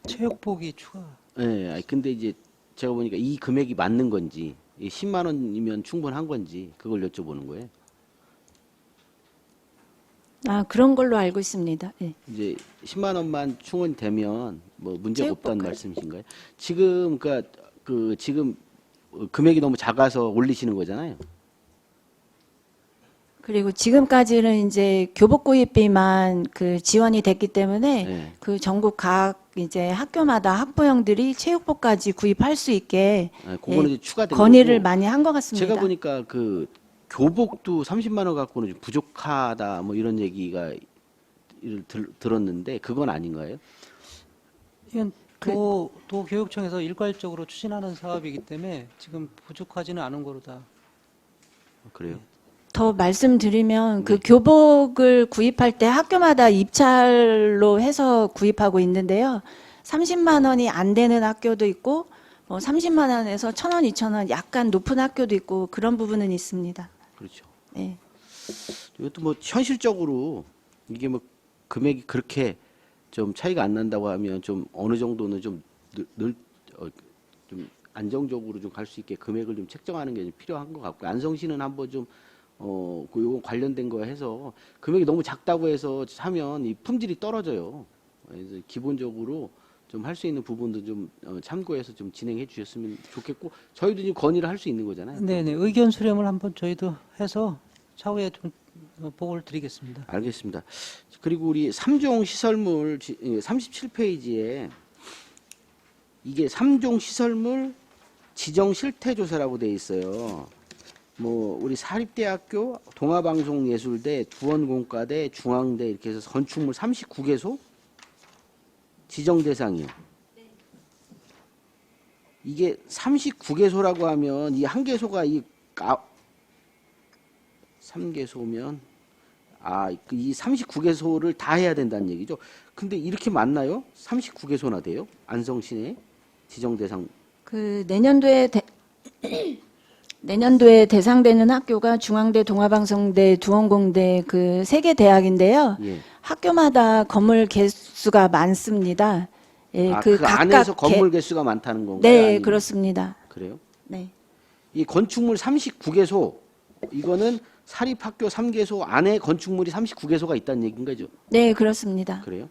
체육복이 추가. 예, 아니, 근데 이제 제가 보니까 이 금액이 맞는 건지, 이 10만 원이면 충분한 건지 그걸 여쭤보는 거예요. 아, 그런 걸로 알고 있습니다. 예. 이제 10만 원만 충원되면 뭐 문제가 없다는 체육복까지. 말씀이신가요? 지금 그러니까 지금 금액이 너무 작아서 올리시는 거잖아요. 그리고 지금까지는 이제 교복 구입비만 그 지원이 됐기 때문에 네. 그 전국 각 이제 학교마다 학부형들이 체육복까지 구입할 수 있게 아, 그거는 예, 이제 추가된 건의를 거고. 많이 한 것 같습니다. 제가 보니까 그 교복도 30만 원 갖고는 좀 부족하다 뭐 이런 얘기가 들었는데 그건 아닌가요? 이건 도교육청에서 일괄적으로 추진하는 사업이기 때문에 지금 부족하지는 않은 거로다. 그래요? 더 말씀드리면 그 교복을 구입할 때 학교마다 입찰로 해서 구입하고 있는데요. 30만 원이 안 되는 학교도 있고 뭐 30만 원에서 1,000원, 2,000원 약간 높은 학교도 있고 그런 부분은 있습니다. 그렇죠. 예. 이것도 뭐 현실적으로 이게 뭐 금액이 그렇게 좀 차이가 안 난다고 하면 좀 어느 정도는 좀 좀 안정적으로 좀 갈 수 있게 금액을 좀 책정하는 게 좀 필요한 것 같고 안성시는 한번 좀 그 요거 관련된 거 해서 금액이 너무 작다고 해서 하면 이 품질이 떨어져요. 그래서 기본적으로 좀 할 수 있는 부분도 좀 참고해서 좀 진행해 주셨으면 좋겠고 저희도 지금 건의를 할 수 있는 거잖아요. 네네. 의견 수렴을 한번 저희도 해서 차후에 좀 보고를 드리겠습니다. 알겠습니다. 그리고 우리 3종 시설물 37페이지에 이게 3종 시설물 지정 실태 조사라고 돼 있어요. 뭐 우리 사립대학교 동아방송예술대 두원공과대 중앙대 이렇게 해서 건축물 39개소 지정 대상이요. 이게 39개소라고 하면 이 한 개소가 3개소면 이 39개소를 다 해야 된다는 얘기죠. 근데 이렇게 맞나요? 39개소나 돼요? 안성 시내 지정 대상. 그 내년도에 대상되는 학교가 중앙대, 동아방송대, 두원공대 그 세 개 대학인데요. 예. 학교마다 건물 개수가 많습니다. 예, 그 각각 안에서 건물 개수가 많다는 건가요? 네, 아니면- 그렇습니다. 그래요? 네. 이 건축물 39개소 이거는 사립학교 3개소 안에 건축물이 39개소가 있다는 얘기인 거죠? 네, 그렇습니다. 그래요?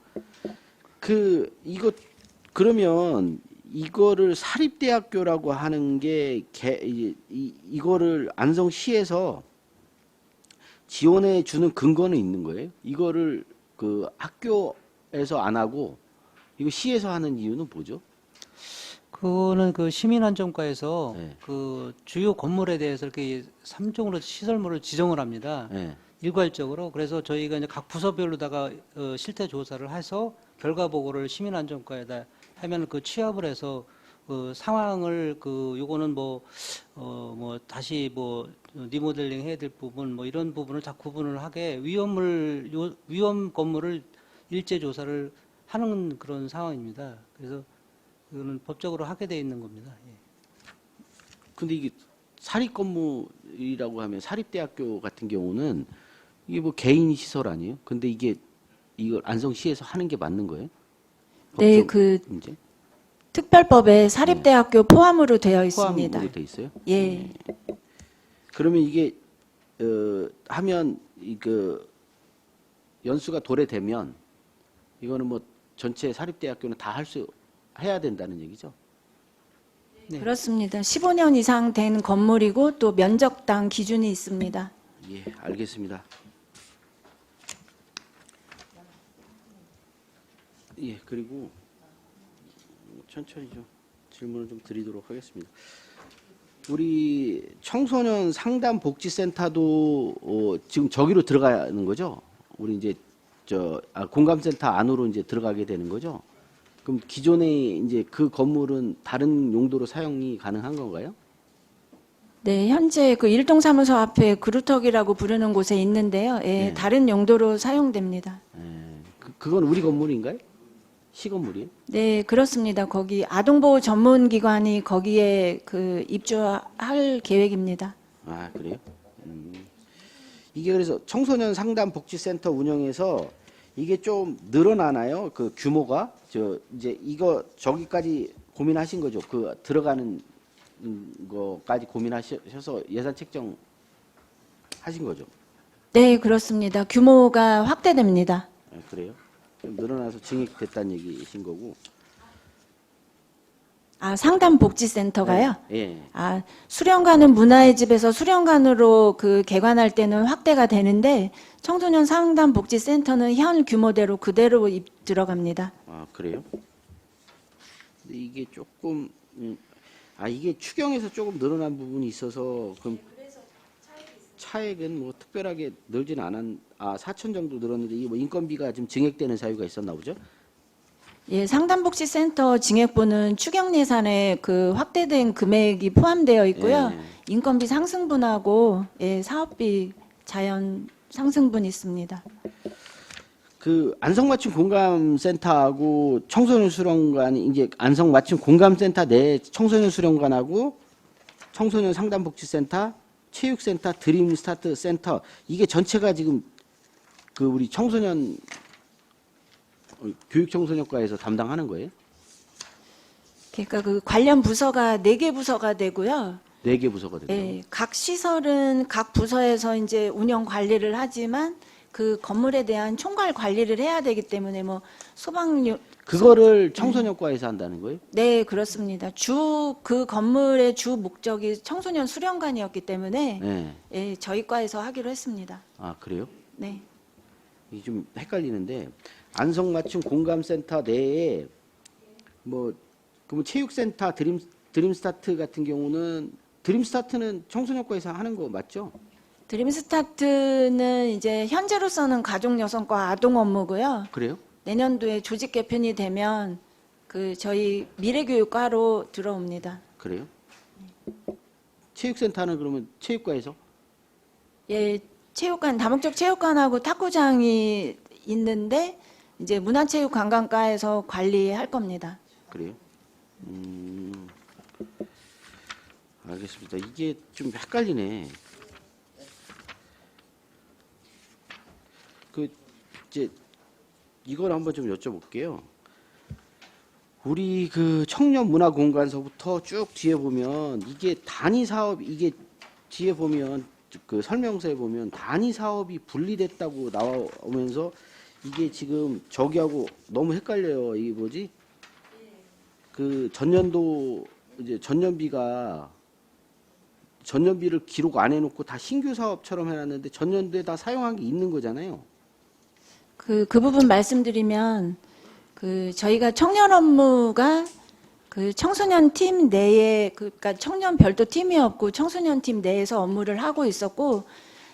그러면 이거를 사립대학교라고 하는 게 이거를 안성시에서 지원해 주는 근거는 있는 거예요? 이거를 그 학교에서 안 하고 이거 시에서 하는 이유는 뭐죠? 그거는 그 시민안전과에서 네. 그 주요 건물에 대해서 이렇게 3종으로 시설물을 지정을 합니다. 네. 일괄적으로. 그래서 저희가 이제 각 부서별로다가 실태 조사를 해서 결과 보고를 시민안전과에다 하면 그 취합을 해서 그 상황을 요거는 뭐 다시 뭐 리모델링 해야 될 부분 뭐 이런 부분을 다 구분을 하게 위험 건물을 일제 조사를 하는 그런 상황입니다. 그래서 그거는 법적으로 하게 돼 있는 겁니다. 예. 근데 이게 사립 건물이라고 하면 사립대학교 같은 경우는 이게 뭐 개인 시설 아니에요? 근데 이걸 안성시에서 하는 게 맞는 거예요? 네, 법적 그 문제? 특별법에 사립대학교 포함으로 되어 있습니다. 포함으로 돼 있어요? 예. 그러면 이게 하면 그 연수가 도래되면 이거는 뭐 전체 사립대학교는 다 해야 된다는 얘기죠? 네. 그렇습니다. 15년 이상 된 건물이고 또 면적당 기준이 있습니다. 예, 알겠습니다. 예, 그리고 천천히 좀 질문을 좀 드리도록 하겠습니다. 우리 청소년 상담 복지센터도 지금 저기로 들어가는 거죠? 우리 이제 공감센터 안으로 이제 들어가게 되는 거죠? 그럼 기존에 이제 그 건물은 다른 용도로 사용이 가능한 건가요? 네, 현재 그 일동사무소 앞에 그루터기라고 부르는 곳에 있는데요. 예, 네. 다른 용도로 사용됩니다. 그건 우리 건물인가요? 시 건물이에요? 네, 그렇습니다. 거기 아동보호 전문기관이 거기에 그 입주할 계획입니다. 아, 그래요? 이게 그래서 청소년 상담 복지센터 운영에서 이게 좀 늘어나나요? 그 규모가 저 이제 이거 저기까지 고민하신 거죠? 그 들어가는 거까지 고민하셔서 예산 책정 하신 거죠? 네, 그렇습니다. 규모가 확대됩니다. 네, 그래요? 좀 늘어나서 증액됐다는 얘기이신 거고. 아, 상담복지센터가요? 예. 아, 수련관은 문화의 집에서 수련관으로 그 개관할 때는 확대가 되는데 청소년 상담복지센터는 현 규모대로 그대로 들어갑니다. 아, 그래요? 근데 이게 조금 이게 추경에서 조금 늘어난 부분이 있어서 그럼 차액은 뭐 특별하게 늘지는 4천 정도 늘었는데 이게 뭐 인건비가 좀 증액되는 사유가 있었나 보죠? 예, 상담복지센터 증액부는 추경 예산에 그 확대된 금액이 포함되어 있고요. 예. 인건비 상승분하고 예, 사업비 자연 상승분 있습니다. 그 안성맞춤 공감센터하고 청소년 수련관 이제 안성맞춤 공감센터 내 청소년 수련관하고 청소년 상담복지센터, 체육센터, 드림스타트 센터 이게 전체가 지금 그 우리 청소년 교육청소년과에서 담당하는 거예요? 그러니까 그 관련 부서가 4개 부서가 되고요. 4개 부서가 되요. 예, 각 시설은 각 부서에서 이제 운영 관리를 하지만 그 건물에 대한 총괄 관리를 해야 되기 때문에 뭐 소방요 그거를 청소년과에서 한다는 거예요? 네, 그렇습니다. 그 건물의 주 목적이 청소년 수련관이었기 때문에 네. 예, 저희 과에서 하기로 했습니다. 아, 그래요? 네. 이게 좀 헷갈리는데 안성맞춤 공감센터 내에 뭐 그러면 체육센터 드림스타트 같은 경우는 드림스타트는 청소년과에서 하는 거 맞죠? 드림스타트는 이제 현재로서는 가족여성과 아동 업무고요. 그래요? 내년도에 조직 개편이 되면 그 저희 미래교육과로 들어옵니다. 그래요? 체육센터는 그러면 체육과에서? 예, 체육관 다목적 체육관하고 탁구장이 있는데 이제 문화체육관광과에서 관리할 겁니다. 그래요? 알겠습니다. 이게 좀 헷갈리네. 그 이제 이걸 한번 좀 여쭤볼게요. 우리 그 청년 문화 공간서부터 쭉 뒤에 보면 이게 단위 사업 이게 뒤에 보면 그 설명서에 보면 단위 사업이 분리됐다고 나오면서 이게 지금 저기하고 너무 헷갈려요. 이게 뭐지? 그 전년도 이제 전년비를 기록 안 해놓고 다 신규 사업처럼 해놨는데 전년도에 다 사용한 게 있는 거잖아요. 그 부분 말씀드리면 그 저희가 청년 업무가 그 청소년 팀 내에 그러니까 청년 별도 팀이 없고 청소년 팀 내에서 업무를 하고 있었고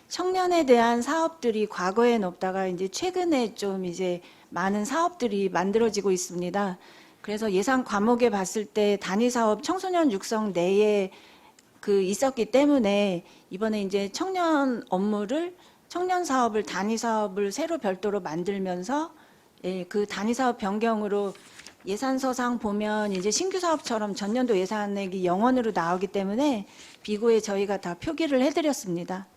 청년에 대한 사업들이 과거엔 없다가 이제 최근에 좀 이제 많은 사업들이 만들어지고 있습니다. 그래서 예산 과목에 봤을 때 단위 사업 청소년 육성 내에 그 있었기 때문에 이번에 이제 청년 업무를 청년 사업을 단위 사업을 새로 별도로 만들면서 예, 그 단위 사업 변경으로 예산서상 보면 이제 신규 사업처럼 전년도 예산액이 0원으로 나오기 때문에 비고에 저희가 다 표기를 해드렸습니다.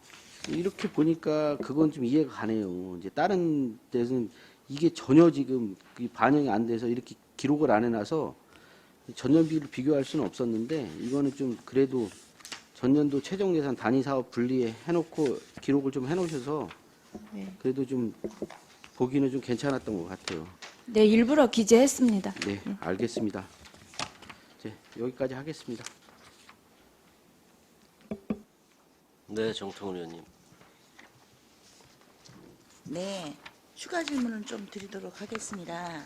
이렇게 보니까 그건 좀 이해가 가네요. 이제 다른 데는 이게 전혀 지금 반영이 안 돼서 이렇게 기록을 안 해놔서 전년비를 비교할 수는 없었는데 이거는 좀 그래도 전년도 최종 예산 단위 사업 분리해 놓고 기록을 좀 해놓으셔서 그래도 좀 보기는 좀 괜찮았던 것 같아요. 네, 일부러 기재했습니다. 네, 알겠습니다. 이제 여기까지 하겠습니다. 네, 정통훈 의원님. 네, 추가 질문을 좀 드리도록 하겠습니다.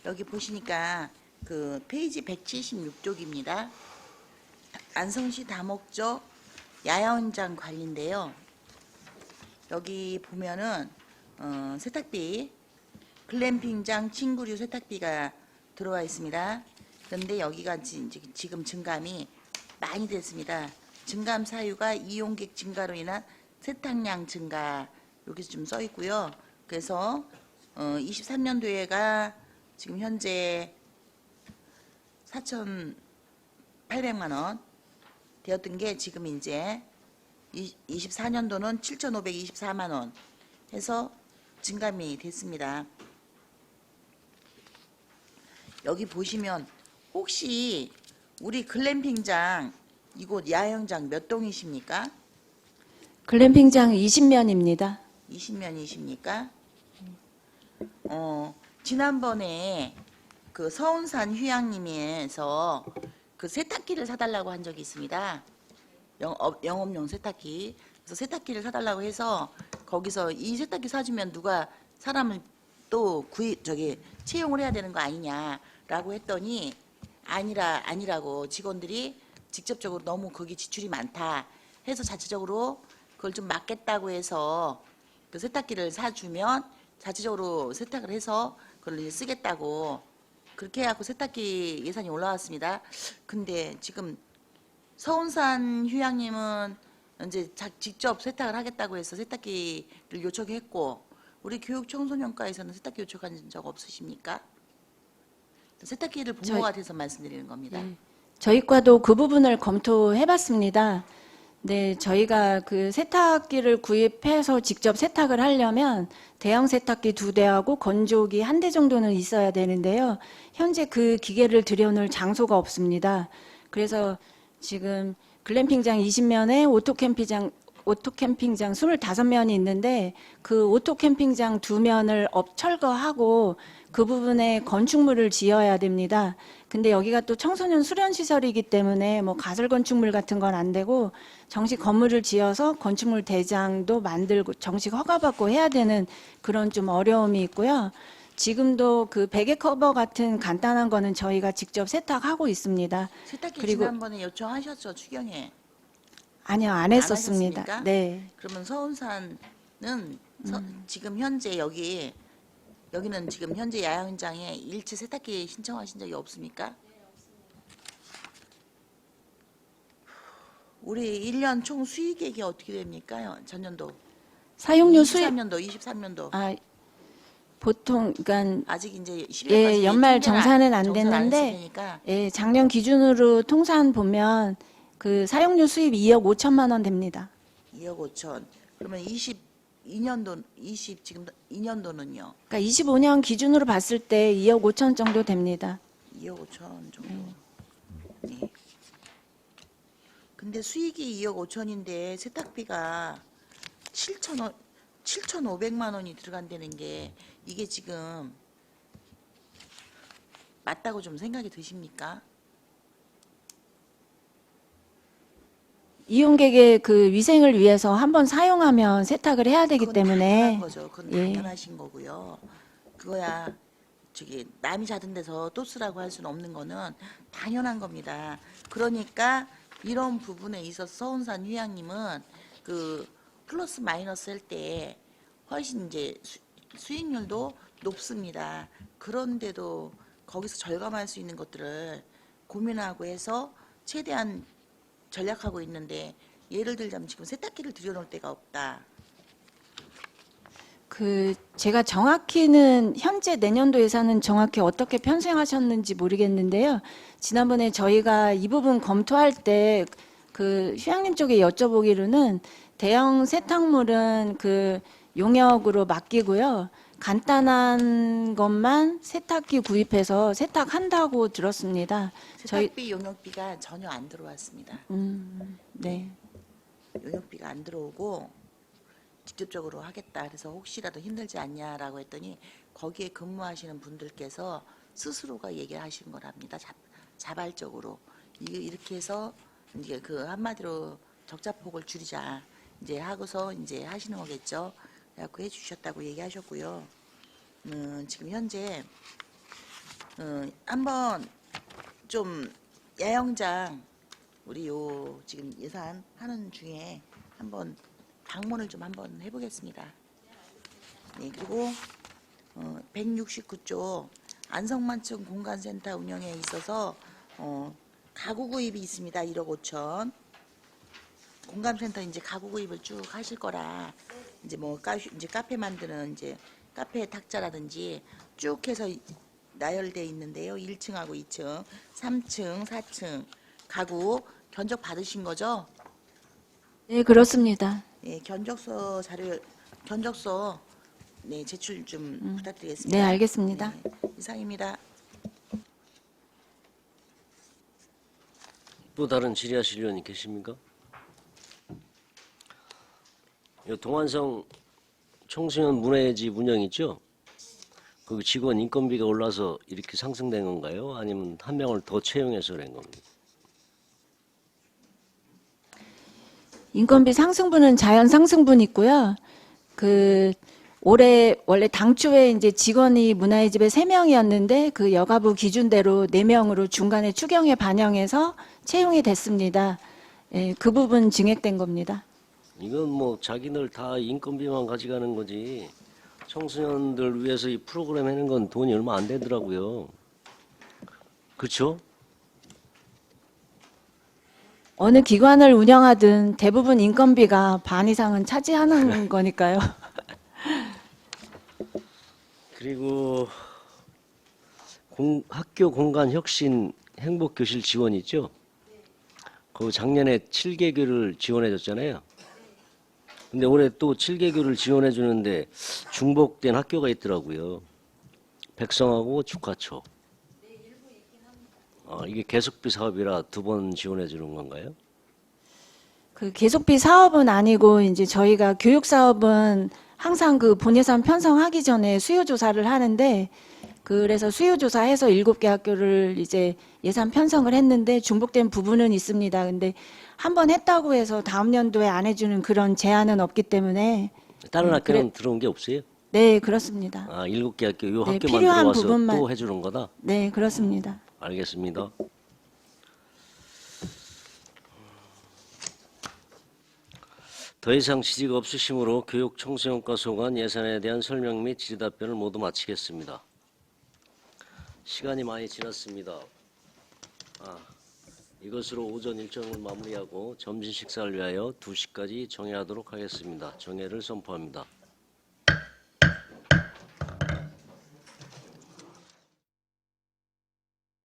여기 보시니까 그 페이지 176쪽입니다. 안성시 다목적 야영장 관리인데요. 여기 보면은 세탁비, 글램핑장 침구류 세탁비가 들어와 있습니다. 그런데 여기가 지금 증감이 많이 됐습니다. 증감 사유가 이용객 증가로 인한 세탁량 증가 여기서 좀 써 있고요. 그래서 23년도에가 지금 현재 4,800만 원 되었던 게 지금 이제 24년도는 7,524만 원. 해서 증감이 됐습니다. 여기 보시면 혹시 우리 글램핑장 이곳 야영장 몇 동이십니까? 글램핑장 20면입니다. 20면이십니까? 지난번에 그 서운산 휴양림에서 그 세탁기를 사달라고 한 적이 있습니다. 영업용 세탁기. 그래서 세탁기를 사달라고 해서 거기서 이 세탁기 사주면 누가 사람을 또 채용을 해야 되는 거 아니냐라고 했더니 아니라고 직원들이 직접적으로 너무 거기 지출이 많다 해서 자체적으로 그걸 좀 막겠다고 해서 그 세탁기를 사주면 자체적으로 세탁을 해서 그걸 이제 쓰겠다고 그렇게 해갖고 세탁기 예산이 올라왔습니다. 근데 지금 서운산 휴양림은 이제 직접 세탁을 하겠다고 해서 세탁기를 요청했고 우리 교육청소년과에서는 세탁기 요청한 적 없으십니까? 세탁기를 본 것 같아서 말씀드리는 겁니다. 저희 과도 그 부분을 검토해봤습니다. 네, 저희가 그 세탁기를 구입해서 직접 세탁을 하려면 대형 세탁기 2대하고 건조기 1대 정도는 있어야 되는데요. 현재 그 기계를 들여놓을 장소가 없습니다. 그래서 지금 글램핑장 20면에 오토캠핑장 25면이 있는데 그 오토캠핑장 2면을 철거하고 그 부분에 건축물을 지어야 됩니다. 근데 여기가 또 청소년 수련 시설이기 때문에 뭐 가설 건축물 같은 건 안 되고 정식 건물을 지어서 건축물 대장도 만들고 정식 허가받고 해야 되는 그런 좀 어려움이 있고요. 지금도 그 베개 커버 같은 간단한 거는 저희가 직접 세탁하고 있습니다. 세탁기 그리고- 지난번에 요청하셨죠, 추경에? 아니요, 안 했었습니다. 하셨습니까? 네. 그러면 서운산은 지금 현재 여기는 지금 현재 야영장에 일체 세탁기 신청하신 적이 없습니까? 우리 1년 총 수익액이 어떻게 됩니까? 전년도. 사용료 수입 23년도. 보통 그러니까 아직 이제 12월까지 예, 연말 정산은 안 됐는데 됐으니까 예, 작년 기준으로 통산 보면 그 사용료 수입 2억 5천만 원 됩니다. 2억 5천. 그러면 22년도는요? 그러니까 25년 기준으로 봤을 때 2억 5천 정도 됩니다. 2억 5천 정도. 네. 근데 수익이 2억 5천인데 세탁비가 7,500만 원이 들어간다는 게 이게 지금 맞다고 좀 생각이 드십니까? 이용객의 그 위생을 위해서 한번 사용하면 세탁을 해야 되기 그건 때문에 당연한 거죠. 그건 예. 당연하신 거고요. 그거야 남이 자던 데서 또 쓰라고 할 수는 없는 거는 당연한 겁니다. 그러니까 이런 부분에 있어서 서운산 휴양림은 그 플러스 마이너스 할 때 훨씬 이제 수익률도 높습니다. 그런데도 거기서 절감할 수 있는 것들을 고민하고 해서 최대한 전략하고 있는데 예를 들자면 지금 세탁기를 들여놓을 데가 없다. 그 제가 정확히는 현재 내년도 예산은 정확히 어떻게 편성하셨는지 모르겠는데요. 지난번에 저희가 이 부분 검토할 때 그 휴양림 쪽에 여쭤보기로는 대형 세탁물은 그 용역으로 맡기고요. 간단한 것만 세탁기 구입해서 세탁한다고 들었습니다. 세탁비 용역비가 전혀 안 들어왔습니다. 네. 용역비가 안 들어오고 직접적으로 하겠다. 그래서 혹시라도 힘들지 않냐라고 했더니 거기에 근무하시는 분들께서 스스로가 얘기하시는 거랍니다. 자발적으로 이렇게 해서 이제 그 한마디로 적자폭을 줄이자 이제 하고서 이제 하시는 거겠죠. 그래갖고 해주셨다고 얘기하셨고요. 지금 현재 한번 좀 야영장 우리 요 지금 예산 하는 중에 한번 방문을 좀 한번 해보겠습니다. 네, 그리고 169조 안성만층 공간센터 운영에 있어서 가구 구입이 있습니다. 1억 5천. 공감센터 이제 가구 구입을 쭉 하실 거라 이제 뭐 이제 카페 만드는 이제 카페 탁자라든지 쭉 해서 나열돼 있는데요. 1층하고 2층, 3층, 4층 가구 견적 받으신 거죠? 네, 그렇습니다. 예, 견적서 네, 제출 좀 부탁드리겠습니다. 네, 알겠습니다. 네, 이상입니다. 또 다른 질의하실 의원이 계십니까? 이 동안성 청소년 문화예집 운영 있죠? 그 직원 인건비가 올라서 이렇게 상승된 건가요? 아니면 한 명을 더 채용해서 그런 겁니까? 인건비 상승분은 자연 상승분 있고요. 그 올해 원래 당초에 이제 직원이 문화의 집에 3명이었는데 그 여가부 기준대로 4명으로 중간에 추경에 반영해서 채용이 됐습니다. 예, 그 부분 증액된 겁니다. 이건 뭐 자기들 다 인건비만 가져가는 거지. 청소년들 위해서 이 프로그램 하는 건 돈이 얼마 안 되더라고요. 그렇죠? 어느 기관을 운영하든 대부분 인건비가 반 이상은 차지하는 거니까요. 그리고 학교 공간 혁신 행복교실 지원 있죠? 그 작년에 7개교를 지원해 줬잖아요. 근데 올해 또 7개교를 지원해 주는데 중복된 학교가 있더라고요. 백성하고 축하초. 이게 계속비 사업이라 2번 지원해 주는 건가요? 그 계속비 사업은 아니고 이제 저희가 교육 사업은 항상 그 본예산 편성하기 전에 수요 조사를 하는데 그래서 수요 조사해서 7개 학교를 이제 예산 편성을 했는데 중복된 부분은 있습니다. 근데 한 번 했다고 해서 다음 연도에 안 해주는 그런 제한은 없기 때문에 다른 학교는 들어온 게 없어요? 네, 그렇습니다. 7개 학교 요 네, 학교만 필요한 들어와서 부분만. 또 해주는 거다? 네, 그렇습니다. 알겠습니다. 더 이상 질의가 없으시므로 교육 청소년과 소관 예산에 대한 설명 및 질의 답변을 모두 마치겠습니다. 시간이 많이 지났습니다. 이것으로 오전 일정을 마무리하고 점심 식사를 위하여 2시까지 정회하도록 하겠습니다. 정회를 선포합니다.